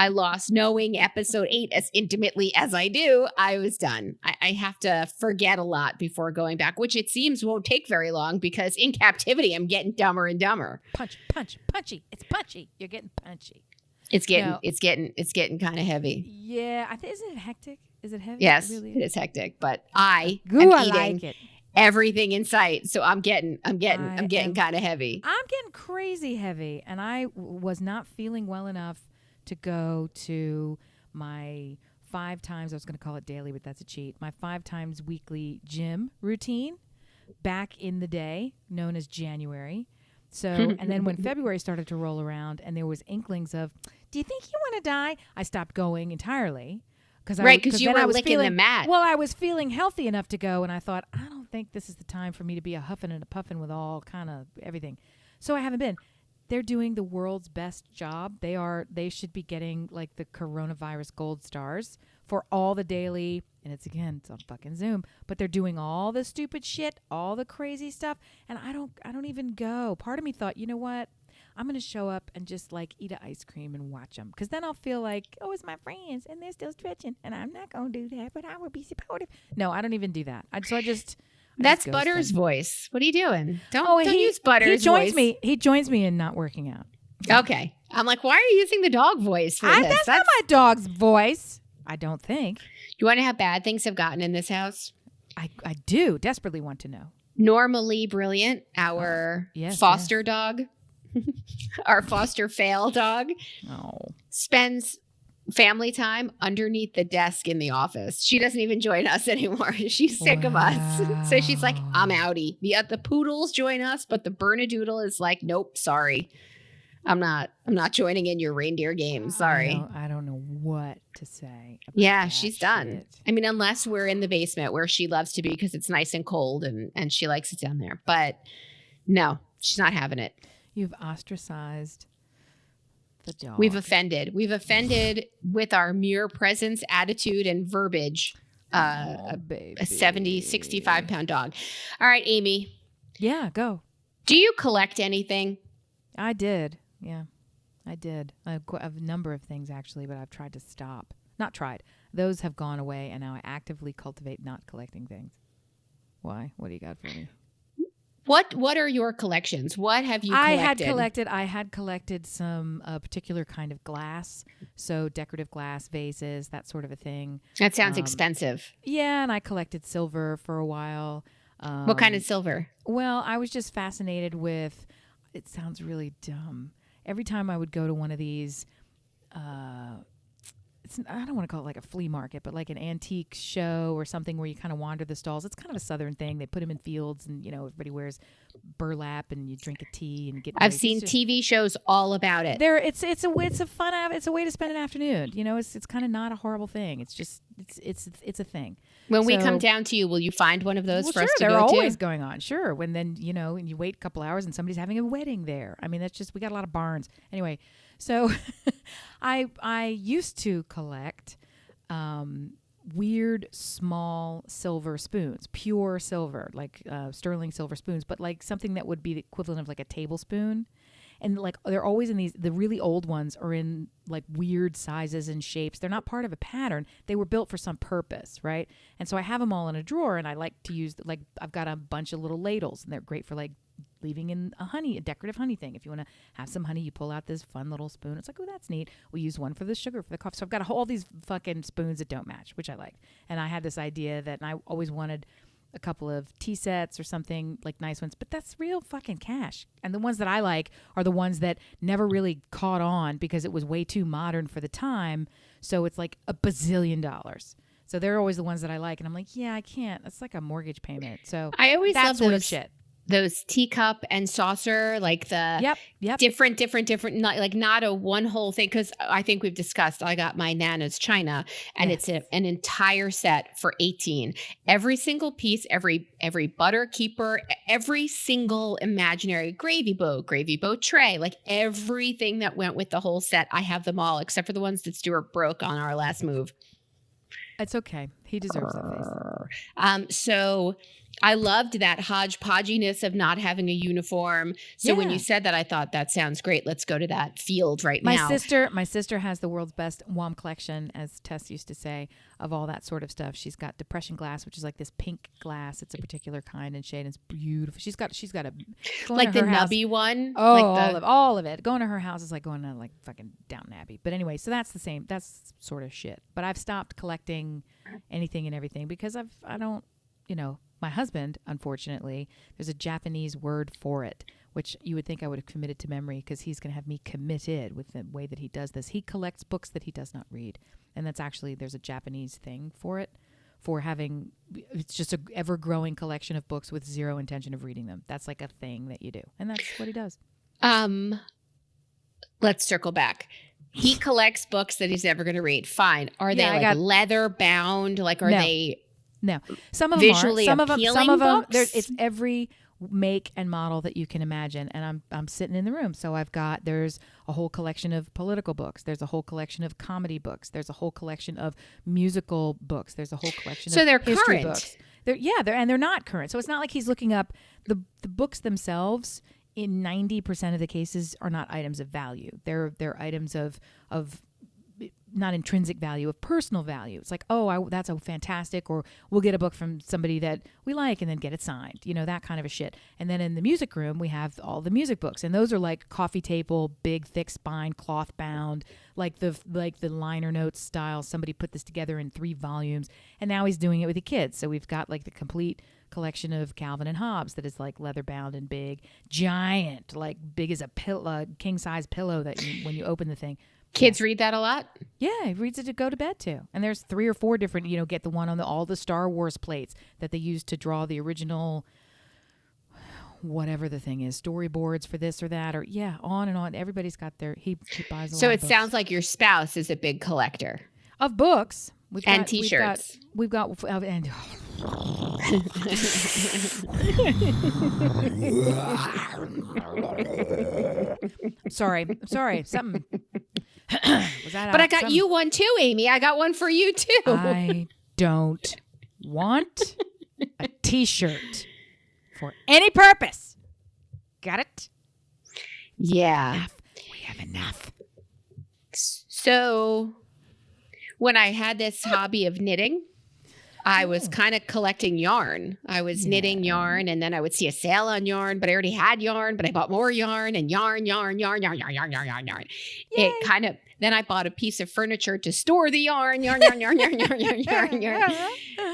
lost knowing episode 8 as intimately as I do. I was done. I have to forget a lot before going back, which it seems won't take very long because in captivity, I'm getting dumber and dumber.
Punchy. It's punchy. You're getting punchy.
It's getting kind of heavy.
Yeah. Isn't it hectic? Is it heavy?
Yes, it is hectic, but I am eating
like it.
Everything in sight. So I'm getting kind of heavy.
I'm getting crazy heavy. And I was not feeling well enough to go to my 5 times, I was going to call it daily, but that's a cheat, my 5 times weekly gym routine back in the day, known as January. So, and then when February started to roll around and there was inklings of, do you think you want to die? I stopped going entirely.
Because you were licking the mat.
Well, I was feeling healthy enough to go, and I thought, I don't think this is the time for me to be a huffing and a puffing with all kind of everything. So I haven't been. They're doing the world's best job. They should be getting like the coronavirus gold stars for all the daily, and it's on fucking Zoom, but they're doing all the stupid shit, all the crazy stuff, and I don't even go. Part of me thought, you know what? I'm going to show up and just like eat an ice cream and watch them. Because then I'll feel like, oh, it's my friends and they're still stretching. And I'm not going to do that, but I will be supportive. No, I don't even do that.
That's Butter's voice. What are you doing? Don't use Butter's
voice.
He
joins me in not working out.
Okay. I'm like, why are you using the dog voice for this?
That's not my dog's voice. I don't think.
You want to know how bad things have gotten in this house?
I do desperately want to know.
Normally Brilliant, our foster dog. Our foster fail dog spends family time underneath the desk in the office. She doesn't even join us anymore. She's sick of us. So she's like, I'm outie. The poodles join us, but the Bernedoodle is like, nope, sorry. I'm not joining in your reindeer game. Sorry.
I don't know what to say.
Yeah, she's done. I mean, unless we're in the basement where she loves to be because it's nice and cold and she likes it down there. But no, she's not having it.
You've ostracized the dog.
We've offended with our mere presence, attitude, and verbiage. A 70, 65-pound dog. All right, Amy.
Yeah, go.
Do you collect anything?
I did. Yeah, I did. I have a number of things, actually, but I've tried to stop. Not tried. Those have gone away, and now I actively cultivate not collecting things. Why? What do you got for me?
What are your collections? What have you collected?
I had collected some particular kind of glass, so decorative glass vases, that sort of a thing.
That sounds expensive.
Yeah, and I collected silver for a while.
What kind of silver?
Well, I was just fascinated with, it sounds really dumb. Every time I would go to one of these, I don't want to call it like a flea market, but like an antique show or something where you kind of wander the stalls. It's kind of a southern thing. They put them in fields, and everybody wears burlap, and you drink a tea and get.
I've seen TV shows all about it.
It's a way to spend an afternoon. It's kind of not a horrible thing. It's just it's a thing.
When we come down to you, will you find one of those for us to go to?
They're always going on. Sure. When then and you wait a couple hours and somebody's having a wedding there. I mean, we got a lot of barns anyway. So I used to collect weird small silver spoons, pure silver, like sterling silver spoons, but like something that would be the equivalent of like a tablespoon. And like they're always in the really old ones are in like weird sizes and shapes. They're not part of a pattern. They were built for some purpose, right? And so I have them all in a drawer, and I like to use I've got a bunch of little ladles, and they're great for like leaving in a decorative honey thing. If you want to have some honey, you pull out this fun little spoon. It's like, oh, that's neat. We use one for the sugar for the coffee. So I've got all these fucking spoons that don't match, which I like. And I had this idea that I always wanted a couple of tea sets or something, like nice ones, but that's real fucking cash. And the ones that I like are the ones that never really caught on because it was way too modern for the time. So it's like $1 bazillion. So they're always the ones that I like. And I'm like, yeah, I can't. That's like a mortgage payment. So
I always love
that sort
those
of shit.
those teacup and saucer, like the
Yep.
different, not a one whole thing. Cause I think we've discussed, I got my Nana's China and
Yes.
it's an entire set for 18. Every single piece, every butter keeper, every single imaginary gravy boat tray, like everything that went with the whole set. I have them all except for the ones that Stuart broke on our last move.
It's okay. He deserves that face.
So I loved that hodgepodginess of not having a uniform. So when you said that, I thought that sounds great. Let's go to that field right now.
My sister has the world's best WOM collection, as Tess used to say, of all that sort of stuff. She's got depression glass, which is like this pink glass. It's a particular kind and shade. And it's beautiful. She's got a
like the nubby one.
Oh,
like
all of it. Going to her house is like going to like fucking Downton Abbey. But anyway, so that's the same. That's sort of shit. But I've stopped collecting anything and everything because I don't. My husband, unfortunately, there's a Japanese word for it, which you would think I would have committed to memory because he's going to have me committed with the way that he does this. He collects books that he does not read. And that's actually, there's a Japanese thing for it, for having, it's just an ever-growing collection of books with zero intention of reading them. That's like a thing that you do. And that's what he does.
Let's circle back. He collects books that he's never going to read. Fine. Are they like leather bound? Like, are they...
No, some of
visually
them are. Some of them.
books?
It's every make and model that you can imagine, and I'm sitting in the room. So there's a whole collection of political books. There's a whole collection of comedy books. There's a whole collection of musical books. There's a whole collection of
they're
history
current.
books. They're not current. So it's not like he's looking up the books themselves. In 90% of the cases, are not items of value. They're items of not intrinsic value, of personal value. It's like, that's a fantastic, or we'll get a book from somebody that we like and then get it signed, that kind of a shit. And then in the music room, we have all the music books, and those are like coffee table, big, thick spine, cloth bound, like the liner notes style. Somebody put this together in 3 volumes, and now he's doing it with the kids. So we've got like the complete collection of Calvin and Hobbes that is like leather bound and big, giant, like big as a king size pillow that when you open the thing.
Kids read that a lot?
Yeah, he reads it to go to bed too. And there's 3 or 4 different, get the one on all the Star Wars plates that they used to draw the original, whatever the thing is, storyboards for this or that, or on and on. Everybody's got he buys a lot
So
of
it
books.
sounds like your spouse is a big collector.
Of books.
And T-shirts.
We've got and sorry. Something. Was that
but I got you one too, Amy. I got one for you too.
I don't want a T-shirt for any purpose. Got it?
Yeah.
Enough. We have enough.
So when I had this hobby of knitting, I was kind of collecting yarn. I was knitting yarn, and then I would see a sale on yarn, but I already had yarn, but I bought more yarn and yarn.
Yay.
It kind of, then I bought a piece of furniture to store the yarn.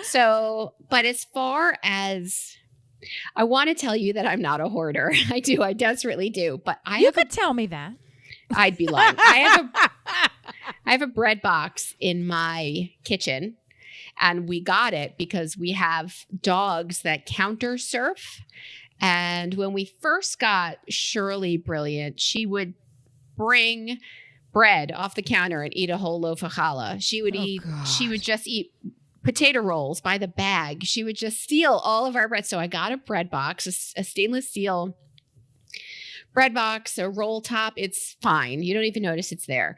So, but as far as, I want to tell you that I'm not a hoarder. I desperately do. But
you could tell me that.
I'd be lying. I have a bread box in my kitchen. And we got it because we have dogs that counter surf. And when we first got Shirley Brilliant, she would bring bread off the counter and eat a whole loaf of challah. She would just eat potato rolls by the bag. She would just steal all of our bread. So I got a bread box, a stainless steel bread box, a roll top. It's fine. You don't even notice it's there.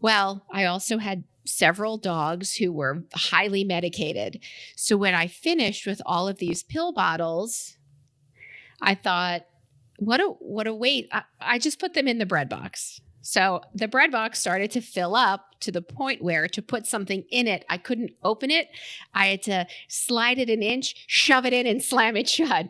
Well, I also had several dogs who were highly medicated. So when I finished with all of these pill bottles, I thought, what a wait. I just put them in the bread box. So the bread box started to fill up to the point where to put something in it, I couldn't open it. I had to slide it an inch, shove it in, and slam it shut.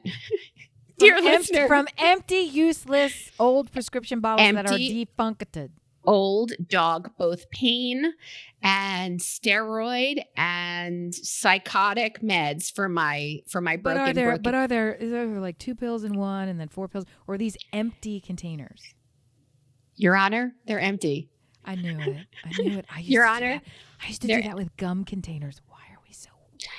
Dear listener.
From empty, useless, old prescription bottles that are defuncted.
Old dog, both pain and steroid and psychotic meds for my broken.
Is there like 2 pills in one and then 4 pills, or are these empty containers?
Your Honor, they're empty.
I knew it.
Your Honor,
I used to do that with gum containers. Why are we so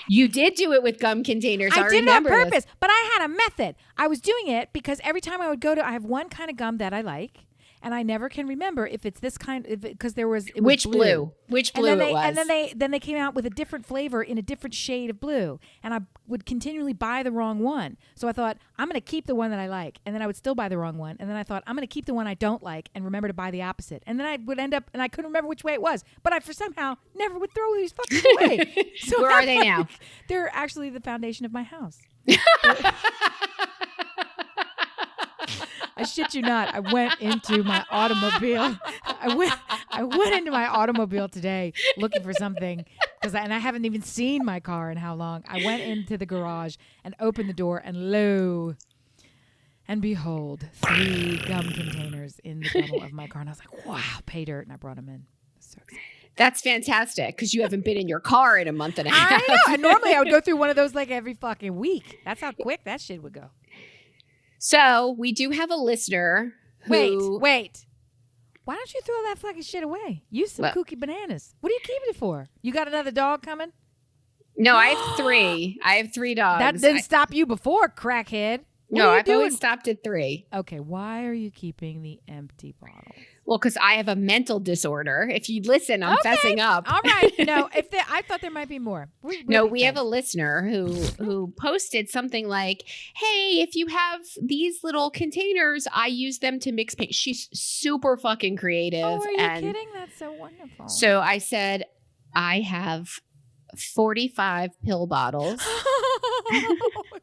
You did do it with gum containers.
I did it on
remember
purpose,
this.
but I had a method. I was doing it because every time I would go to, I have one kind of gum that I like, and I never can remember if it's this kind, because it was
Which blue? Which blue it was?
And then they came out with a different flavor in a different shade of blue, and I would continually buy the wrong one. So I thought, I'm going to keep the one that I like, and then I would still buy the wrong one, and then I thought, I'm going to keep the one I don't like and remember to buy the opposite. And then I would end up, and I couldn't remember which way it was, but I for somehow never would throw these fuckers away. So
where are they now?
They're actually the foundation of my house. I shit you not. I went into my automobile. I went into my automobile today looking for something and I haven't even seen my car in how long. I went into the garage and opened the door, and lo and behold, 3 gum containers in the gunnel of my car. And I was like, wow, pay dirt. And I brought them in. So excited.
That's fantastic, because you haven't been in your car in a month and a half.
I know. And normally I would go through one of those like every fucking week. That's how quick that shit would go.
So we do have a listener who...
Wait. Why don't you throw that fucking shit away? Use some kooky bananas. What are you keeping it for? You got another dog coming?
No, I have 3. I have 3 dogs.
That didn't stop you before, crackhead.
No, I've always stopped at 3.
Okay, why are you keeping the empty bottle?
Well, because I have a mental disorder. If you listen, I'm fessing up.
All right. No, I thought there might be more.
We have a listener who posted something like, "Hey, if you have these little containers, I use them to mix paint." She's super fucking creative.
Oh, are you kidding? That's so wonderful.
So I said, I have 45 pill bottles.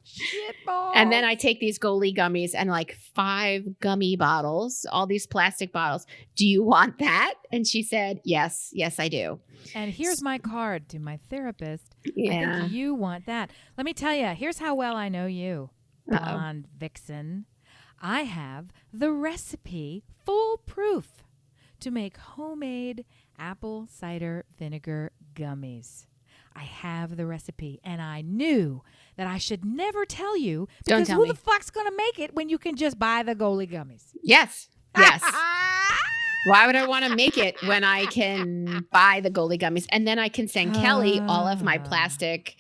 Shit balls.
And then I take these Goli gummies and like 5 gummy bottles, all these plastic bottles. Do you want that? And she said, yes, I do.
And here's my card to my therapist.
Yeah.
I think you want that. Let me tell you, here's how well I know you, Blonde Vixen. I have the recipe foolproof to make homemade apple cider vinegar gummies. I have the recipe, and I knew that I should never tell you, because who the fuck's going to make it when you can just buy the Goli gummies?
Yes. Why would I want to make it when I can buy the Goli gummies? And then I can send Kelly all of my plastic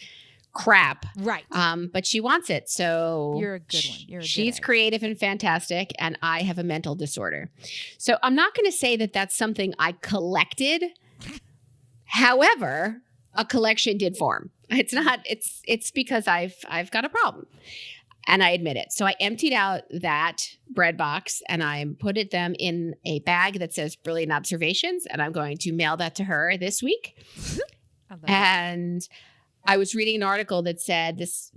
crap.
Right.
But she wants it. So
you're a good one.
She's creative and fantastic, and I have a mental disorder. So I'm not going to say that that's something I collected. However, a collection did form. It's not, it's because I've got a problem, and I admit it. So I emptied out that bread box, and I put them in a bag that says Brilliant Observations, and I'm going to mail that to her this week. And I was reading an article that said this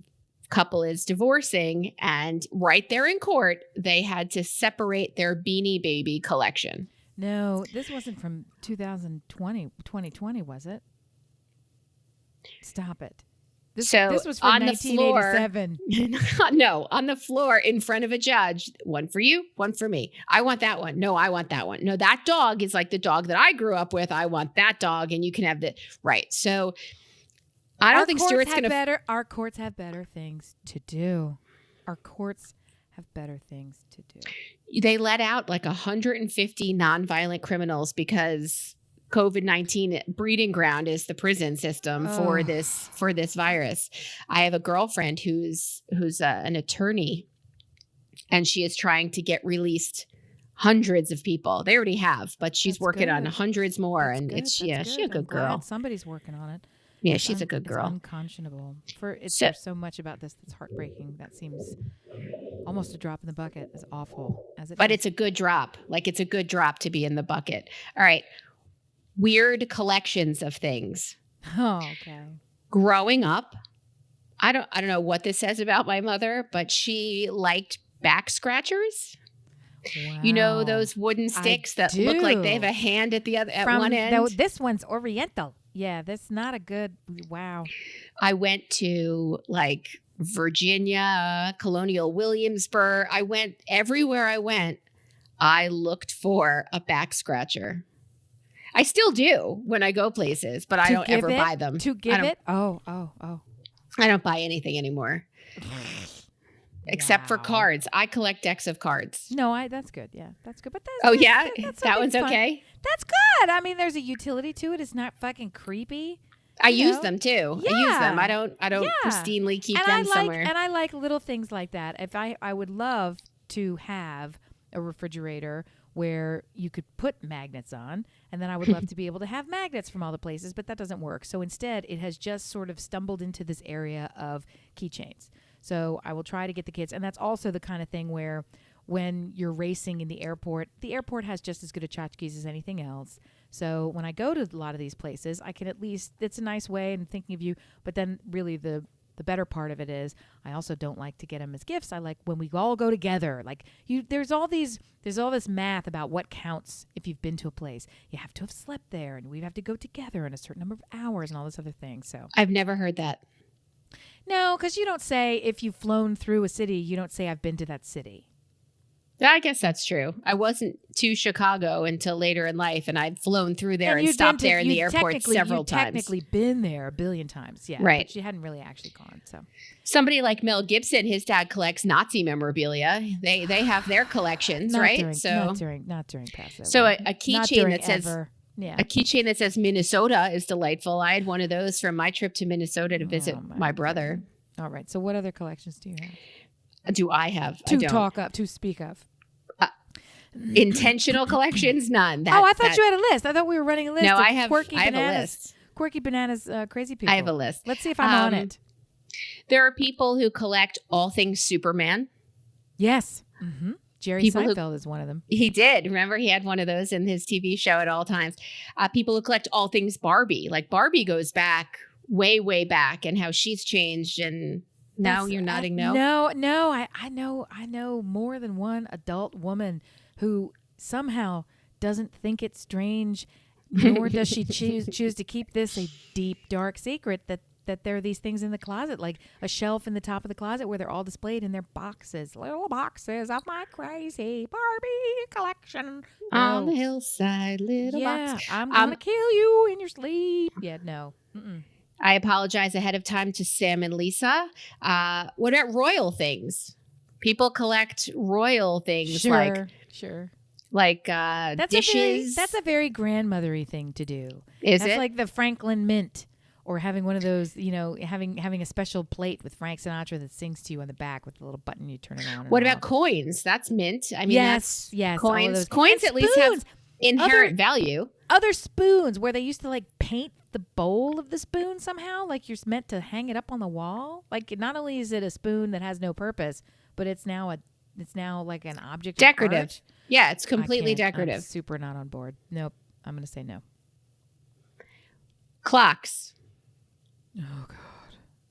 couple is divorcing, and right there in court, they had to separate their Beanie Baby collection.
No, this wasn't from 2020, was it? Stop it. This was from 1987.
No, on the floor in front of a judge. One for you, one for me. I want that one. No, I want that one. No, that dog is like the dog that I grew up with. I want that dog, and you can have the right. So I don't think Stuart's going to.
Our courts have better things to do. Our courts have better things to do.
They let out like 150 nonviolent criminals because COVID-19 breeding ground is the prison system for this virus. I have a girlfriend who's an attorney, and she is trying to get released hundreds of people. They already have, but she's working on hundreds more. She's a good girl.
Somebody's working on it.
Yeah, she's a good girl.
It's unconscionable. There's so much about this that's heartbreaking. That seems almost a drop in the bucket. As awful as it is.
But it's a good drop. Like, it's a good drop to be in the bucket. All right. Weird collections of things.
Oh, okay.
Growing up, I don't know what this says about my mother, but she liked back scratchers.
Wow.
You know those wooden sticks that look like they have a hand at one end?
This one's Oriental. Yeah, that's not a good, wow.
I went to like Virginia, Colonial Williamsburg. I went everywhere I went. I looked for a back scratcher. I still do when I go places, but I don't ever buy them.
To give it? Oh.
I don't buy anything anymore. Except for cards. I collect decks of cards.
No, that's good. Yeah, that's good. But
that one's okay?
That's good. I mean, there's a utility to it. It's not fucking creepy.
I use them too.
Yeah.
I use them. I don't
Yeah.
pristinely keep
And
them somewhere.
And I like little things like that. If I would love to have a refrigerator where you could put magnets on, and then I would love to be able to have magnets from all the places, but that doesn't work. So instead, it has just sort of stumbled into this area of keychains. So I will try to get the kids, and that's also the kind of thing where when you're racing in the airport has just as good a tchotchkes as anything else. So when I go to a lot of these places, I can at least, it's a nice way and thinking of you, but then really the better part of it is I also don't like to get them as gifts. I like when we all go together. Like there's all this math about what counts if you've been to a place. You have to have slept there, and we have to go together in a certain number of hours and all this other thing. So
I've never heard that.
No, because you don't say if you've flown through a city, you don't say I've been to that city.
I guess that's true. I wasn't to Chicago until later in life, and I'd flown through there and stopped there in the airport several times.
Technically been there a billion times, yeah.
Right.
But you hadn't really actually gone. So
somebody like Mel Gibson, his dad collects Nazi memorabilia. They have their collections,
not
right?
Not during Passover.
So a keychain that says
yeah.
A keychain that says Minnesota is delightful. I had one of those from my trip to Minnesota to visit my brother.
All right. So what other collections do you have?
Do I have?
To speak of.
Intentional collections? None.
I thought you had a list. I thought we were running a list.
No,
of
I have
a
list.
Quirky bananas, crazy people.
I have a list.
Let's see if I'm on it.
There are people who collect all things Superman.
Yes. Mm-hmm. Jerry Seinfeld is one of them.
He did. Remember, he had one of those in his TV show at all times. People who collect all things Barbie. Like Barbie goes back, way, way back, and how she's changed. And now you're nodding no?
No. I know more than one adult woman who somehow doesn't think it's strange, nor does she choose to keep this a deep, dark secret that there are these things in the closet, like a shelf in the top of the closet where they're all displayed in their boxes, little boxes of my crazy Barbie collection.
On the hillside, little box.
I'm going to kill you in your sleep. Yeah, no. Mm-mm.
I apologize ahead of time to Sam and Lisa. What about royal things? People collect royal things
Sure.
Like dishes.
That's a very grandmothery thing to do.
That's
it? Like the Franklin Mint, or having one of those, having a special plate with Frank Sinatra that sings to you on the back with a little button you turn it on.
What about coins? That's mint. I mean,
yes,
coins. Coins at least have inherent value.
Other spoons where they used to like paint the bowl of the spoon somehow, like you're meant to hang it up on the wall. Like not only is it a spoon that has no purpose, but it's now like an object
decorative.
Of art.
Yeah, it's completely decorative.
I'm super not on board. Nope. I'm going to say no.
Clocks.
Oh God.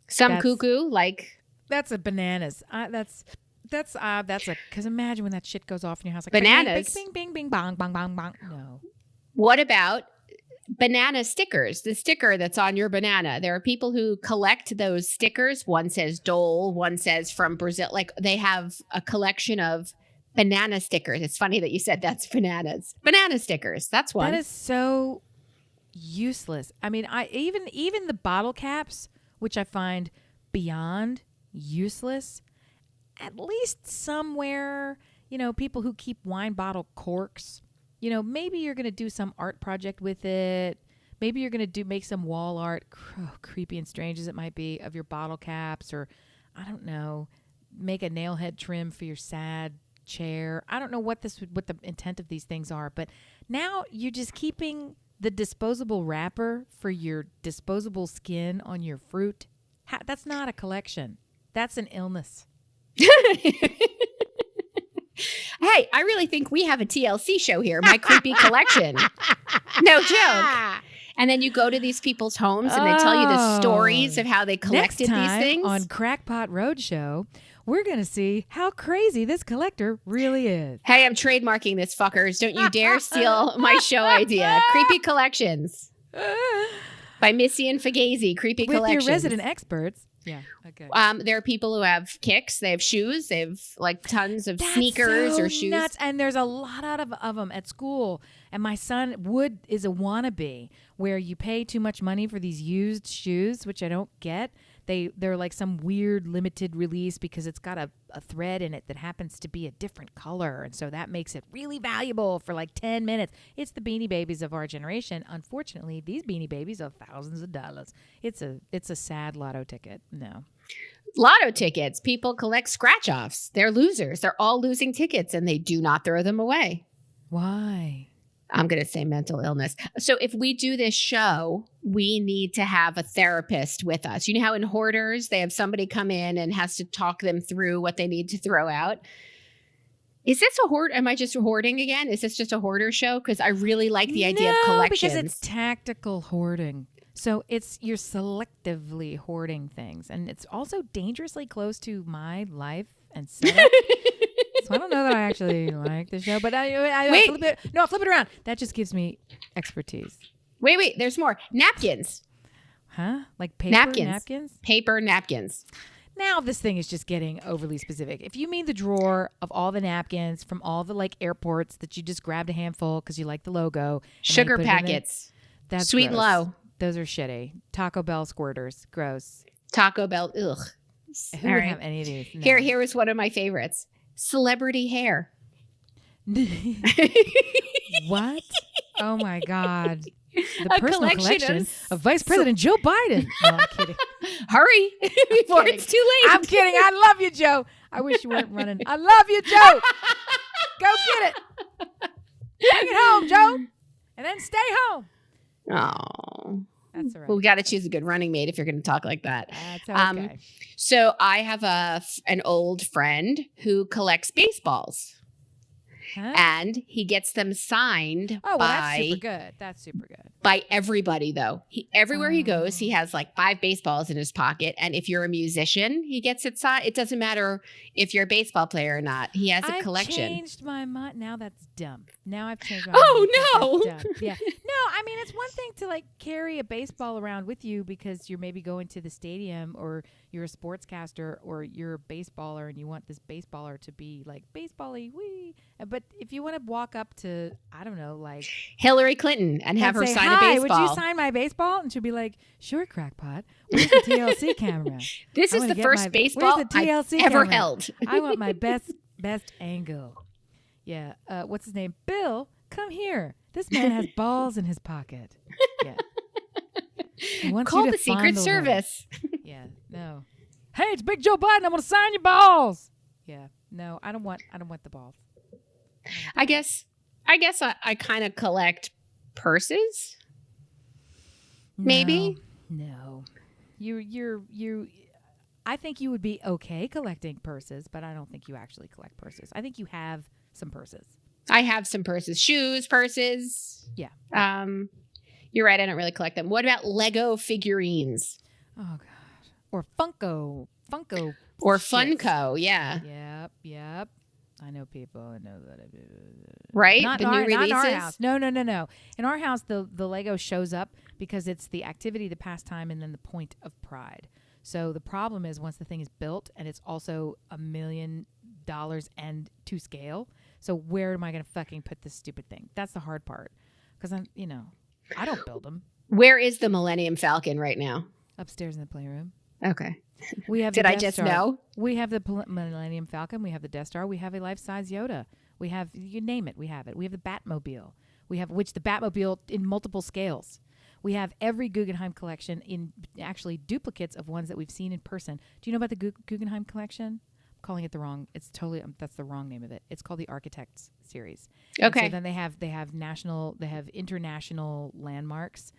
Some cuckoo like
that's a bananas. That's because imagine when that shit goes off in your house like
bananas.
Bing, bing, bing, bong, bong, bong, bong. No.
What about banana stickers? The sticker that's on your banana. There are people who collect those stickers. One says Dole, one says from Brazil. Like they have a collection of banana stickers. It's funny that you said that's bananas. Banana stickers. That's one.
That is so useless. I mean, even the bottle caps, which I find beyond useless. At least somewhere, people who keep wine bottle corks. Maybe you're going to do some art project with it. Maybe you're going to make some wall art, creepy and strange as it might be, of your bottle caps, or I don't know, make a nail head trim for your sad chair. I don't know what the intent of these things are, but now you're just keeping the disposable wrapper for your disposable skin on your fruit. That's not a collection. That's an illness.
Hey, I really think we have a TLC show here. My creepy collection. No joke. And then you go to these people's homes and they tell you the stories of how they collected these things.
On Crackpot Roadshow, we're going to see how crazy this collector really is.
Hey, I'm trademarking this, fuckers. Don't you dare steal my show idea. Creepy collections. By Missy and Fugazi. Creepy collections.
With your resident experts. Yeah. Okay.
There are people who have kicks. They have shoes. They have like tons of sneakers or shoes.
Nuts. And there's a lot of them at school. And my son is a wannabe where you pay too much money for these used shoes, which I don't get. They're like some weird limited release because it's got a thread in it that happens to be a different color. And so that makes it really valuable for like 10 minutes. It's the Beanie Babies of our generation. Unfortunately, these Beanie Babies are thousands of dollars. It's a sad lotto ticket. No.
Lotto tickets. People collect scratch-offs. They're losers. They're all losing tickets and they do not throw them away.
Why?
I'm going to say mental illness. So if we do this show, we need to have a therapist with us. You know how in Hoarders, they have somebody come in and has to talk them through what they need to throw out? Is this a hoard? Am I just hoarding again? Is this just a hoarder show? Because I really like the idea of collections.
Because it's tactical hoarding. So you're selectively hoarding things. And it's also dangerously close to my life and setup. So I don't know that I actually like the show, but I flip it. No, I'll flip it around. That just gives me expertise.
Wait. There's more. Napkins.
Huh? Like paper napkins?
Paper napkins.
Now this thing is just getting overly specific. If you mean the drawer of all the napkins from all the like airports that you just grabbed a handful because you like the logo.
Sugar packets.
That's
Sweet and low.
Those are shitty. Taco Bell squirters. Gross.
Taco Bell. Ugh.
Who would have any of these? No.
Here was one of my favorites. Celebrity hair.
What? Oh my God. The personal collection of Vice President Joe Biden. No, I'm kidding.
Hurry before it's too late.
I'm kidding. I love you, Joe. I wish you weren't running. I love you, Joe. Go get it. Bring it home, Joe. And then stay home.
Oh.
That's all right.
Well, we got to choose a good running mate if you're going to talk like that.
That's okay.
So I have an old friend who collects baseballs.
Huh?
And he gets them signed
that's super good. That's super good.
By everybody, though. Everywhere he goes, he has like 5 baseballs in his pocket. And if you're a musician, he gets it signed. It doesn't matter if you're a baseball player or not. He has a collection.
I've changed my mind. Now that's dumb. Now I've changed my
mind.
Oh, no. Yeah. No, I mean, it's one thing to like carry a baseball around with you because you're maybe going to the stadium or you're a sportscaster or you're a baseballer and you want this baseballer to be like baseball-y, wee. But if you want to walk up to, I don't know, like
Hillary Clinton and have her
say,
sign
"Hi,
a baseball.
Would you sign my baseball?" And she'll be like, "Sure, crackpot. Where's the TLC camera?
This is the first baseball
where's the TLC
I've ever
camera?
held.
I want my best angle." Yeah. What's his name? Bill, come here. This man has balls in his pocket. Yeah.
Call the Secret Service.
Yeah. No. Hey, it's Big Joe Biden. I'm gonna sign your balls. Yeah. No, I don't want the balls.
I guess I kind of collect purses. Maybe.
No. You I think you would be okay collecting purses, but I don't think you actually collect purses. I think you have some purses.
I have some purses. Shoes, purses.
Yeah.
You're right, I don't really collect them. What about Lego figurines?
Oh God. Or Funko.
Or
shit.
Funko, yeah.
Yep. I know people. I know that.
Right?
Not
the new releases?
Not in our house. No. In our house, the Lego shows up because it's the activity, the pastime, and then the point of pride. So the problem is once the thing is built and it's also $1 million and to scale. So where am I going to fucking put this stupid thing? That's the hard part. Because I don't build them.
Where is the Millennium Falcon right now?
Upstairs in the playroom.
Okay.
We have.
Did I just know?
We have the Millennium Falcon. We have the Death Star. We have a life-size Yoda. We have, you name it, we have it. We have the Batmobile. We have the Batmobile in multiple scales. We have every Guggenheim collection in actually duplicates of ones that we've seen in person. Do you know about the Guggenheim collection? I'm calling it the wrong. It's totally that's the wrong name of it. It's called the Architects series.
Okay.
And so then they have international landmarks.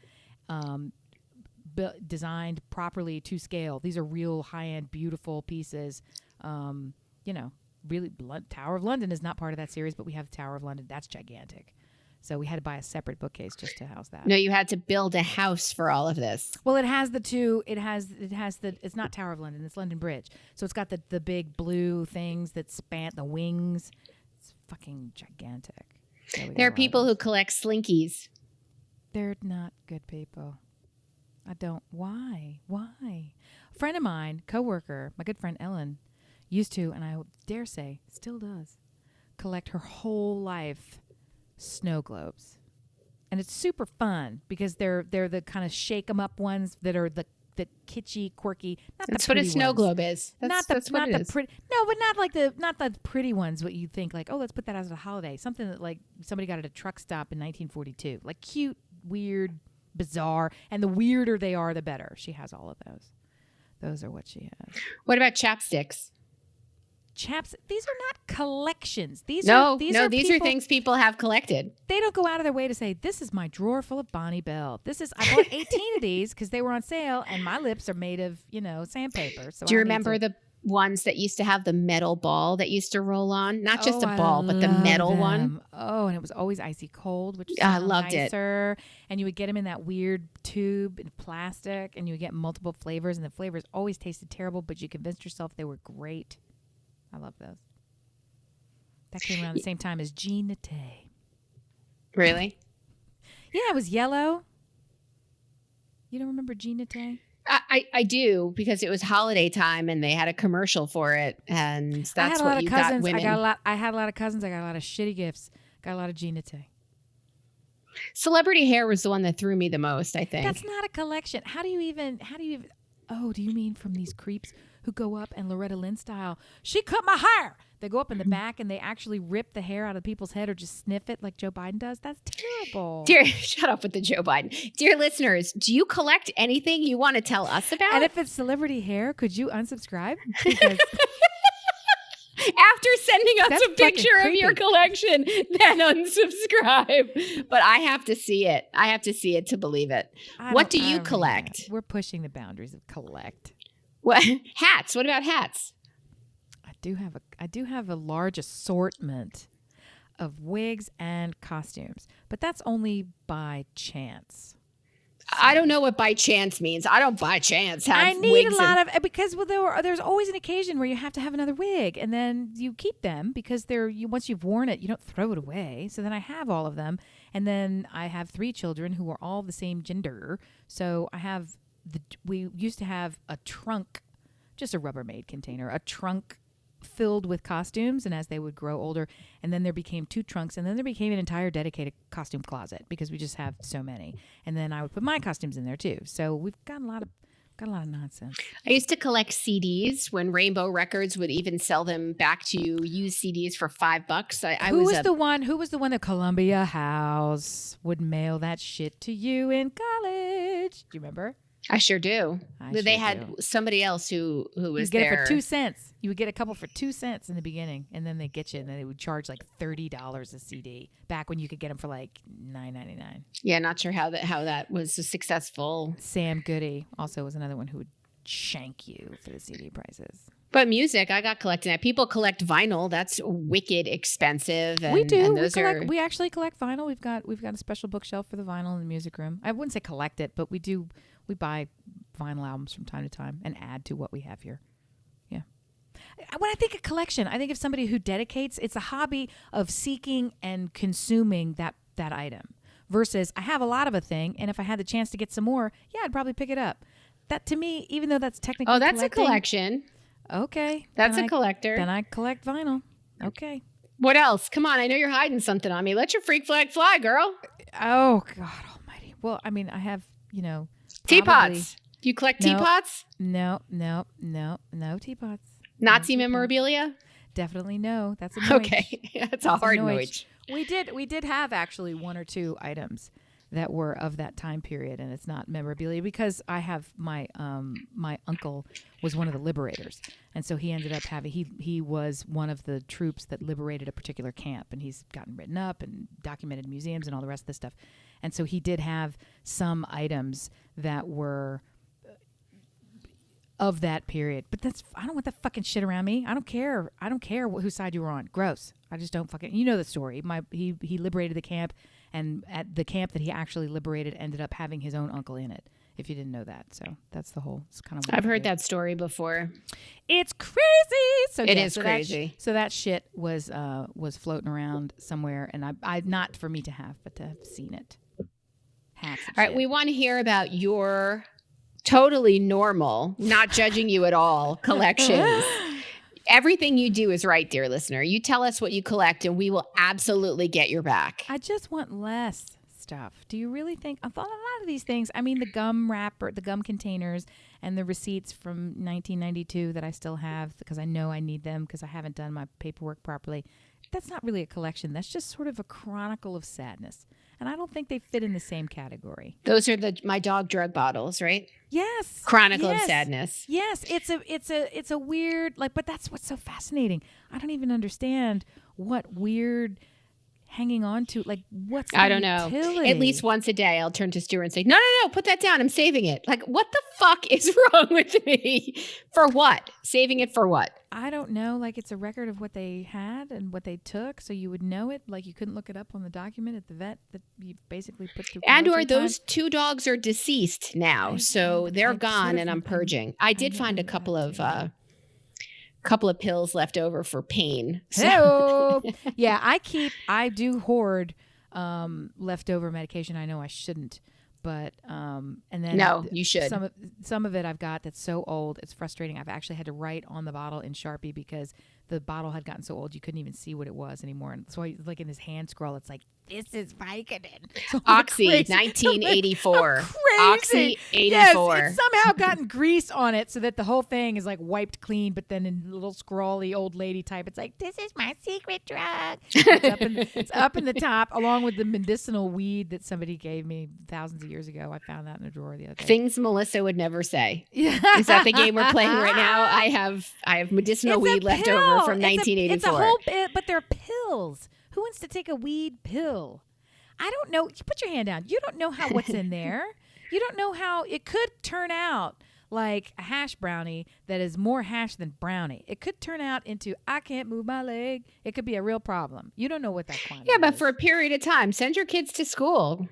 Designed properly to scale. These are real high-end, beautiful pieces. Really, Tower of London is not part of that series, but we have Tower of London. That's gigantic. So we had to buy a separate bookcase just to house that.
No, you had to build a house for all of this.
Well, it has the two. It has the. It's not Tower of London. It's London Bridge. So it's got the big blue things that span the wings. It's fucking gigantic.
There are people who collect slinkies.
They're not good people. I don't. Why? A friend of mine, coworker, my good friend Ellen, used to, and I dare say still does, collect her whole life snow globes. And it's super fun because they're the kind of shake 'em up ones that are the the kitschy, quirky.
That's what a snow globe is. That's what it is.
Pretty. No, but not the pretty ones. What you think like, oh, let's put that as a holiday. Something that like somebody got at a truck stop in 1942. Like cute, weird, bizarre, and the weirder they are, the better. She has all of those. Those are what she has.
What about chapsticks?
These are not collections. These
are
people,
things people have collected.
They don't go out of their way to say, this is my drawer full of Bonnie Bell. I bought 18 of these because they were on sale and my lips are made of, sandpaper. So
do you remember the ones that used to have the metal ball that used to roll on? Not just a ball, but the metal one.
Oh, and it was always icy cold, which was
I loved
nicer. And you would get them in that weird tube in plastic and you would get multiple flavors and the flavors always tasted terrible, but you convinced yourself they were great. I love those. That came around the same time as Jean Naté.
Really?
Yeah, it was yellow. You don't remember Jean Naté?
I do, because it was holiday time and they had a commercial for it, and that's what you got women.
I had a lot of cousins. I got a lot of shitty gifts. Got a lot of Jean Naté.
Celebrity hair was the one that threw me the most, I think.
That's not a collection. How do you even? Oh, do you mean from these creeps who go up and Loretta Lynn style, she cut my hair? They go up in the back and they actually rip the hair out of people's head or just sniff it like Joe Biden does. That's terrible.
Shut up with the Joe Biden. Dear listeners, do you collect anything you want to tell us about?
And if it's celebrity hair, could you unsubscribe? Because
after sending us a picture of your collection, then unsubscribe. But I have to see it. I have to see it to believe it. What do you collect?
We're pushing the boundaries of collect.
What hats? What about hats?
I do have a large assortment of wigs and costumes, but that's only by chance. So.
I don't know what by chance means. I don't by chance have
I need
wigs
a lot of because there's always an occasion where you have to have another wig, and then you keep them because once you've worn it, you don't throw it away. So then I have all of them, and then I have 3 children who are all the same gender. So I have we used to have a trunk, just a Rubbermaid container, a trunk filled with costumes, and as they would grow older, and then there became 2 trunks, and then there became an entire dedicated costume closet because we just have so many. And then I would put my costumes in there too. So we've got a lot of nonsense.
I used to collect CDs when Rainbow Records would even sell them back to you, used CDs for $5.
Who was the one that Columbia House would mail that shit to you in college? Do you remember?
I sure do. They had somebody else who was there.
You get it for 2 cents. You would get a couple for 2 cents in the beginning, and then they get you, and then they would charge like $30 a CD. Back when you could get them for like $9.99.
Yeah, not sure how that was successful.
Sam Goody also was another one who would shank you for the CD prices.
But music, I got collecting that. People collect vinyl. That's wicked expensive. And,
we do.
And
we actually collect vinyl. We've got a special bookshelf for the vinyl in the music room. I wouldn't say collect it, but we do. We buy vinyl albums from time to time and add to what we have here. Yeah. When I think of collection, I think of somebody who dedicates. It's a hobby of seeking and consuming that item. Versus, I have a lot of a thing, and if I had the chance to get some more, yeah, I'd probably pick it up. That to me, even though that's technically
that's a collection.
Okay.
That's a collector.
Then I collect vinyl. Okay.
What else? Come on, I know you're hiding something on me. Let your freak flag fly, girl.
Oh, God almighty. Well, I mean, I have,
teapots. Do you collect teapots?
No teapots.
Nazi memorabilia?
Definitely no. That's a noise.
Okay. That's a hard noise.
We did have actually 1 or 2 items that were of that time period, and it's not memorabilia because I have my uncle was one of the liberators, and so he ended up having he was one of the troops that liberated a particular camp, and he's gotten written up and documented in museums and all the rest of this stuff, and so he did have some items that were of that period. But I don't want that fucking shit around me. I don't care whose side you were on. Gross. I just don't fucking. You know the story. He liberated the camp. And at the camp that he actually liberated ended up having his own uncle in it, if you didn't know that. So that's the whole, it's kind of.
I've heard that story before.
It's crazy. So
it is crazy.
So that shit was floating around somewhere, and I not for me to have, but to have seen it. Hats.
All right. We want to hear about your totally normal, not judging you at all, collections. Everything you do is right, dear listener. You tell us what you collect, and we will absolutely get your back.
I just want less stuff. Do you really think a lot of these things? I mean, the gum wrapper, the gum containers, and the receipts from 1992 that I still have because I know I need them because I haven't done my paperwork properly. That's not really a collection. That's just sort of a chronicle of sadness. And I don't think they fit in the same category.
Those are my dog drug bottles, right?
Yes.
Chronicle of sadness.
Yes. It's a weird, but that's what's so fascinating. I don't even understand what weird hanging on to, what's the
I don't know.
utility?
At least once a day, I'll turn to Stuart and say, no, put that down. I'm saving it. What the fuck is wrong with me? For what? Saving it for what?
I don't know. It's a record of what they had and what they took, so you would know it. You couldn't look it up on the document at the vet that you basically put through.
And or those 2 dogs are deceased now, so they're gone, and I'm purging. I did find a couple of pills left over for pain.
So. Yeah, I do hoard leftover medication. I know I shouldn't, but and then
no, you should.
Some of it I've got that's so old it's frustrating. I've actually had to write on the bottle in Sharpie because the bottle had gotten so old you couldn't even see what it was anymore. And so in his hand scroll, it's like, this is Vicodin. So
Oxy, 1984. Oxy, 84.
Yes, it's somehow gotten grease on it so that the whole thing is wiped clean, but then in little scrawly old lady type, it's like, this is my secret drug. It's up in the top, along with the medicinal weed that somebody gave me thousands of years ago. I found that in a drawer the other day.
Things Melissa would never say. Is that the game we're playing right now? I have medicinal weed left over from 1984.
It's a whole bit, but they're pills. Who wants to take a weed pill? I don't know. You put your hand down. You don't know what's in there. You don't know how it could turn out like a hash brownie that is more hash than brownie. It could turn out into, I can't move my leg. It could be a real problem. You don't know what that quantity is.
Yeah, but for a period of time, send your kids to school.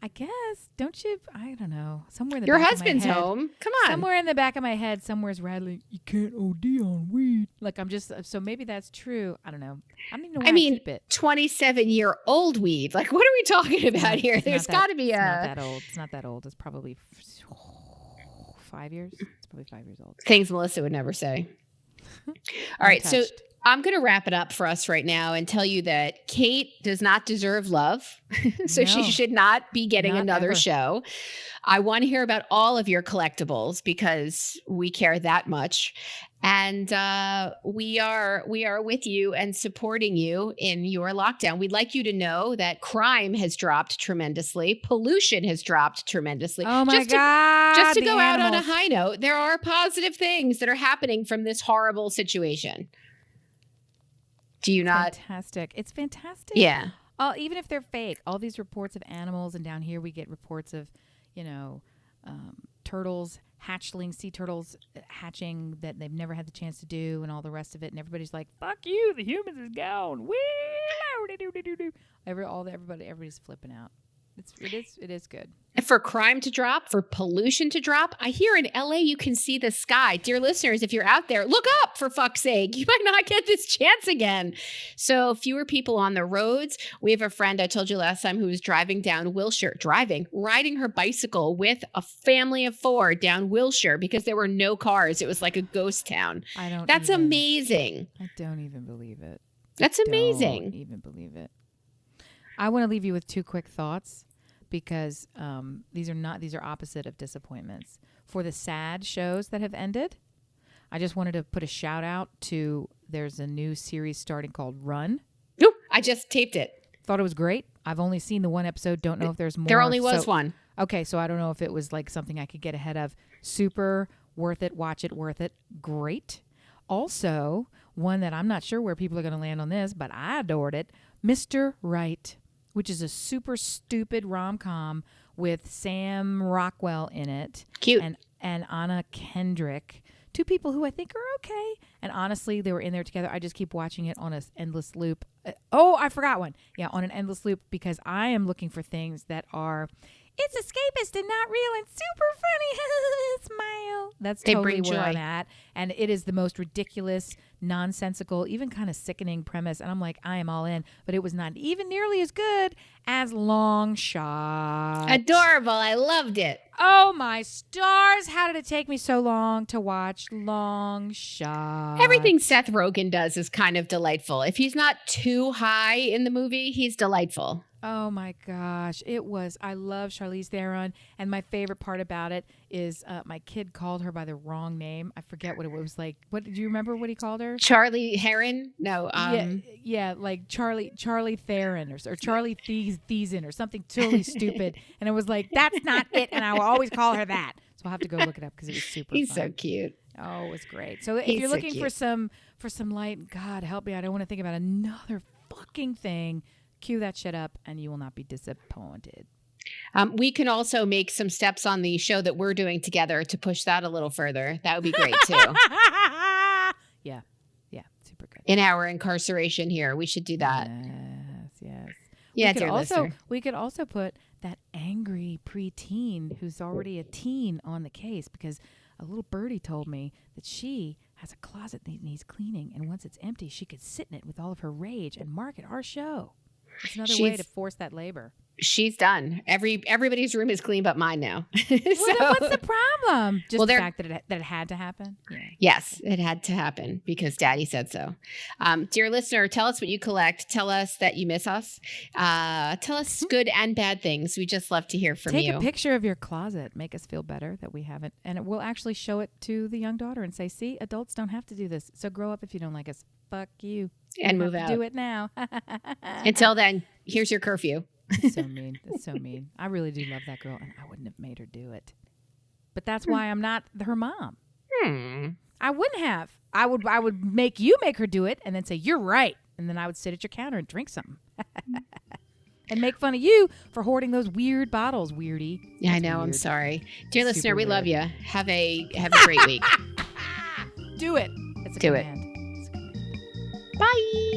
I guess. Don't you? I don't know. Somewhere in the
Your
back
husband's
of my head,
home. Come on.
Somewhere in the back of my head, somewhere's rattling, you can't OD on weed. I'm just, so maybe that's true. I don't know. I don't even know where I keep it.
27-year-old weed. What are we talking about here? There's got to be
It's not that old. It's not that old. It's probably 5 years. It's probably 5 years old.
Things Melissa would never say. All right. So I'm going to wrap it up for us right now and tell you that Kate does not deserve love. So she should not be getting another show. I want to hear about all of your collectibles because we care that much. And we are with you and supporting you in your lockdown. We'd like you to know that crime has dropped tremendously. Pollution has dropped tremendously.
Oh my God.
Just to go out on a high note, there are positive things that are happening from this horrible situation. Do you not?
Fantastic. It's fantastic.
Yeah.
Even if they're fake, all these reports of animals, and down here we get reports of, turtles, hatchlings, sea turtles hatching that they've never had the chance to do, and all the rest of it. And everybody's like, "Fuck you! The humans is gone." Everybody's flipping out. It is good.
And for crime to drop, for pollution to drop, I hear in LA you can see the sky. Dear listeners, if you're out there, look up for fuck's sake. You might not get this chance again. So fewer people on the roads. We have a friend I told you last time who was riding her bicycle with a family of 4 down Wilshire because there were no cars. It was like a ghost town. That's amazing.
I don't even believe it.
That's amazing.
I don't even believe it. I want to leave you with 2 quick thoughts. Because these are opposite of disappointments. For the sad shows that have ended, I just wanted to put a shout out to, there's a new series starting called Run.
Ooh, I just taped it.
Thought it was great. I've only seen the 1 episode. Don't know if there's more.
There only was 1.
Okay, so I don't know if it was something I could get ahead of. Super worth it. Watch it. Worth it. Great. Also, one that I'm not sure where people are going to land on this, but I adored it. Mr. Right, which is a super stupid rom-com with Sam Rockwell in it.
Cute.
And Anna Kendrick. 2 people who I think are okay. And honestly, they were in there together. I just keep watching it on an endless loop. I forgot one. Yeah, on an endless loop because I am looking for things that are, it's escapist and not real and super funny. Smile. That's totally where I'm at. And it is the most ridiculous, nonsensical, even kind of sickening premise. And I'm like, I am all in. But it was not even nearly as good as Long Shot.
Adorable. I loved it.
Oh, my stars. How did it take me so long to watch Long Shot?
Everything Seth Rogen does is kind of delightful. If he's not too high in the movie, he's delightful.
Oh my gosh. I love Charlize Theron. And my favorite part about it is my kid called her by the wrong name. I forget what it was like. What do you remember what he called her?
Charlie Heron? No.
Yeah, like Charlie Theron or Charlie Theezin or something totally stupid. And it was like, that's not it. And I will always call her that. So I'll have to go look it up because it was super
He's
fun.
so cute.
Oh, it was great. So if
He's
you're
so
looking
cute.
for some light, God help me, I don't want to think about another fucking thing. Cue that shit up and you will not be disappointed.
We can also make some steps on the show that we're doing together to push that a little further. That would be great too.
Yeah, super good.
In our incarceration here, we should do that.
Yes.
Yeah, dear listener.
We could also put that angry preteen who's already a teen on the case because a little birdie told me that she has a closet that needs cleaning, and once it's empty, she could sit in it with all of her rage and market our show. It's another way to force that labor.
She's done. Everybody's room is clean but mine now.
Well, then what's the problem? Just the fact that it had to happen? Yeah.
Yes, it had to happen because Daddy said so. Dear listener, tell us what you collect. Tell us that you miss us. Tell us good and bad things. We just love to hear from you.
Take a picture of your closet. Make us feel better that we haven't. And we'll actually show it to the young daughter and say, see, adults don't have to do this. So grow up if you don't like us. Fuck you.
And move out.
Do it now.
Until then, here's your curfew.
That's so mean. That's so mean. I really do love that girl, and I wouldn't have made her do it. But that's why I'm not her mom. I wouldn't have. I would make you make her do it, and then say you're right, and then I would sit at your counter and drink something, and make fun of you for hoarding those weird bottles, weirdie.
Yeah, I know. Weird. I'm sorry, dear listener. We love you. Have a great week.
Do it. It's a
do
command.
it. Bye.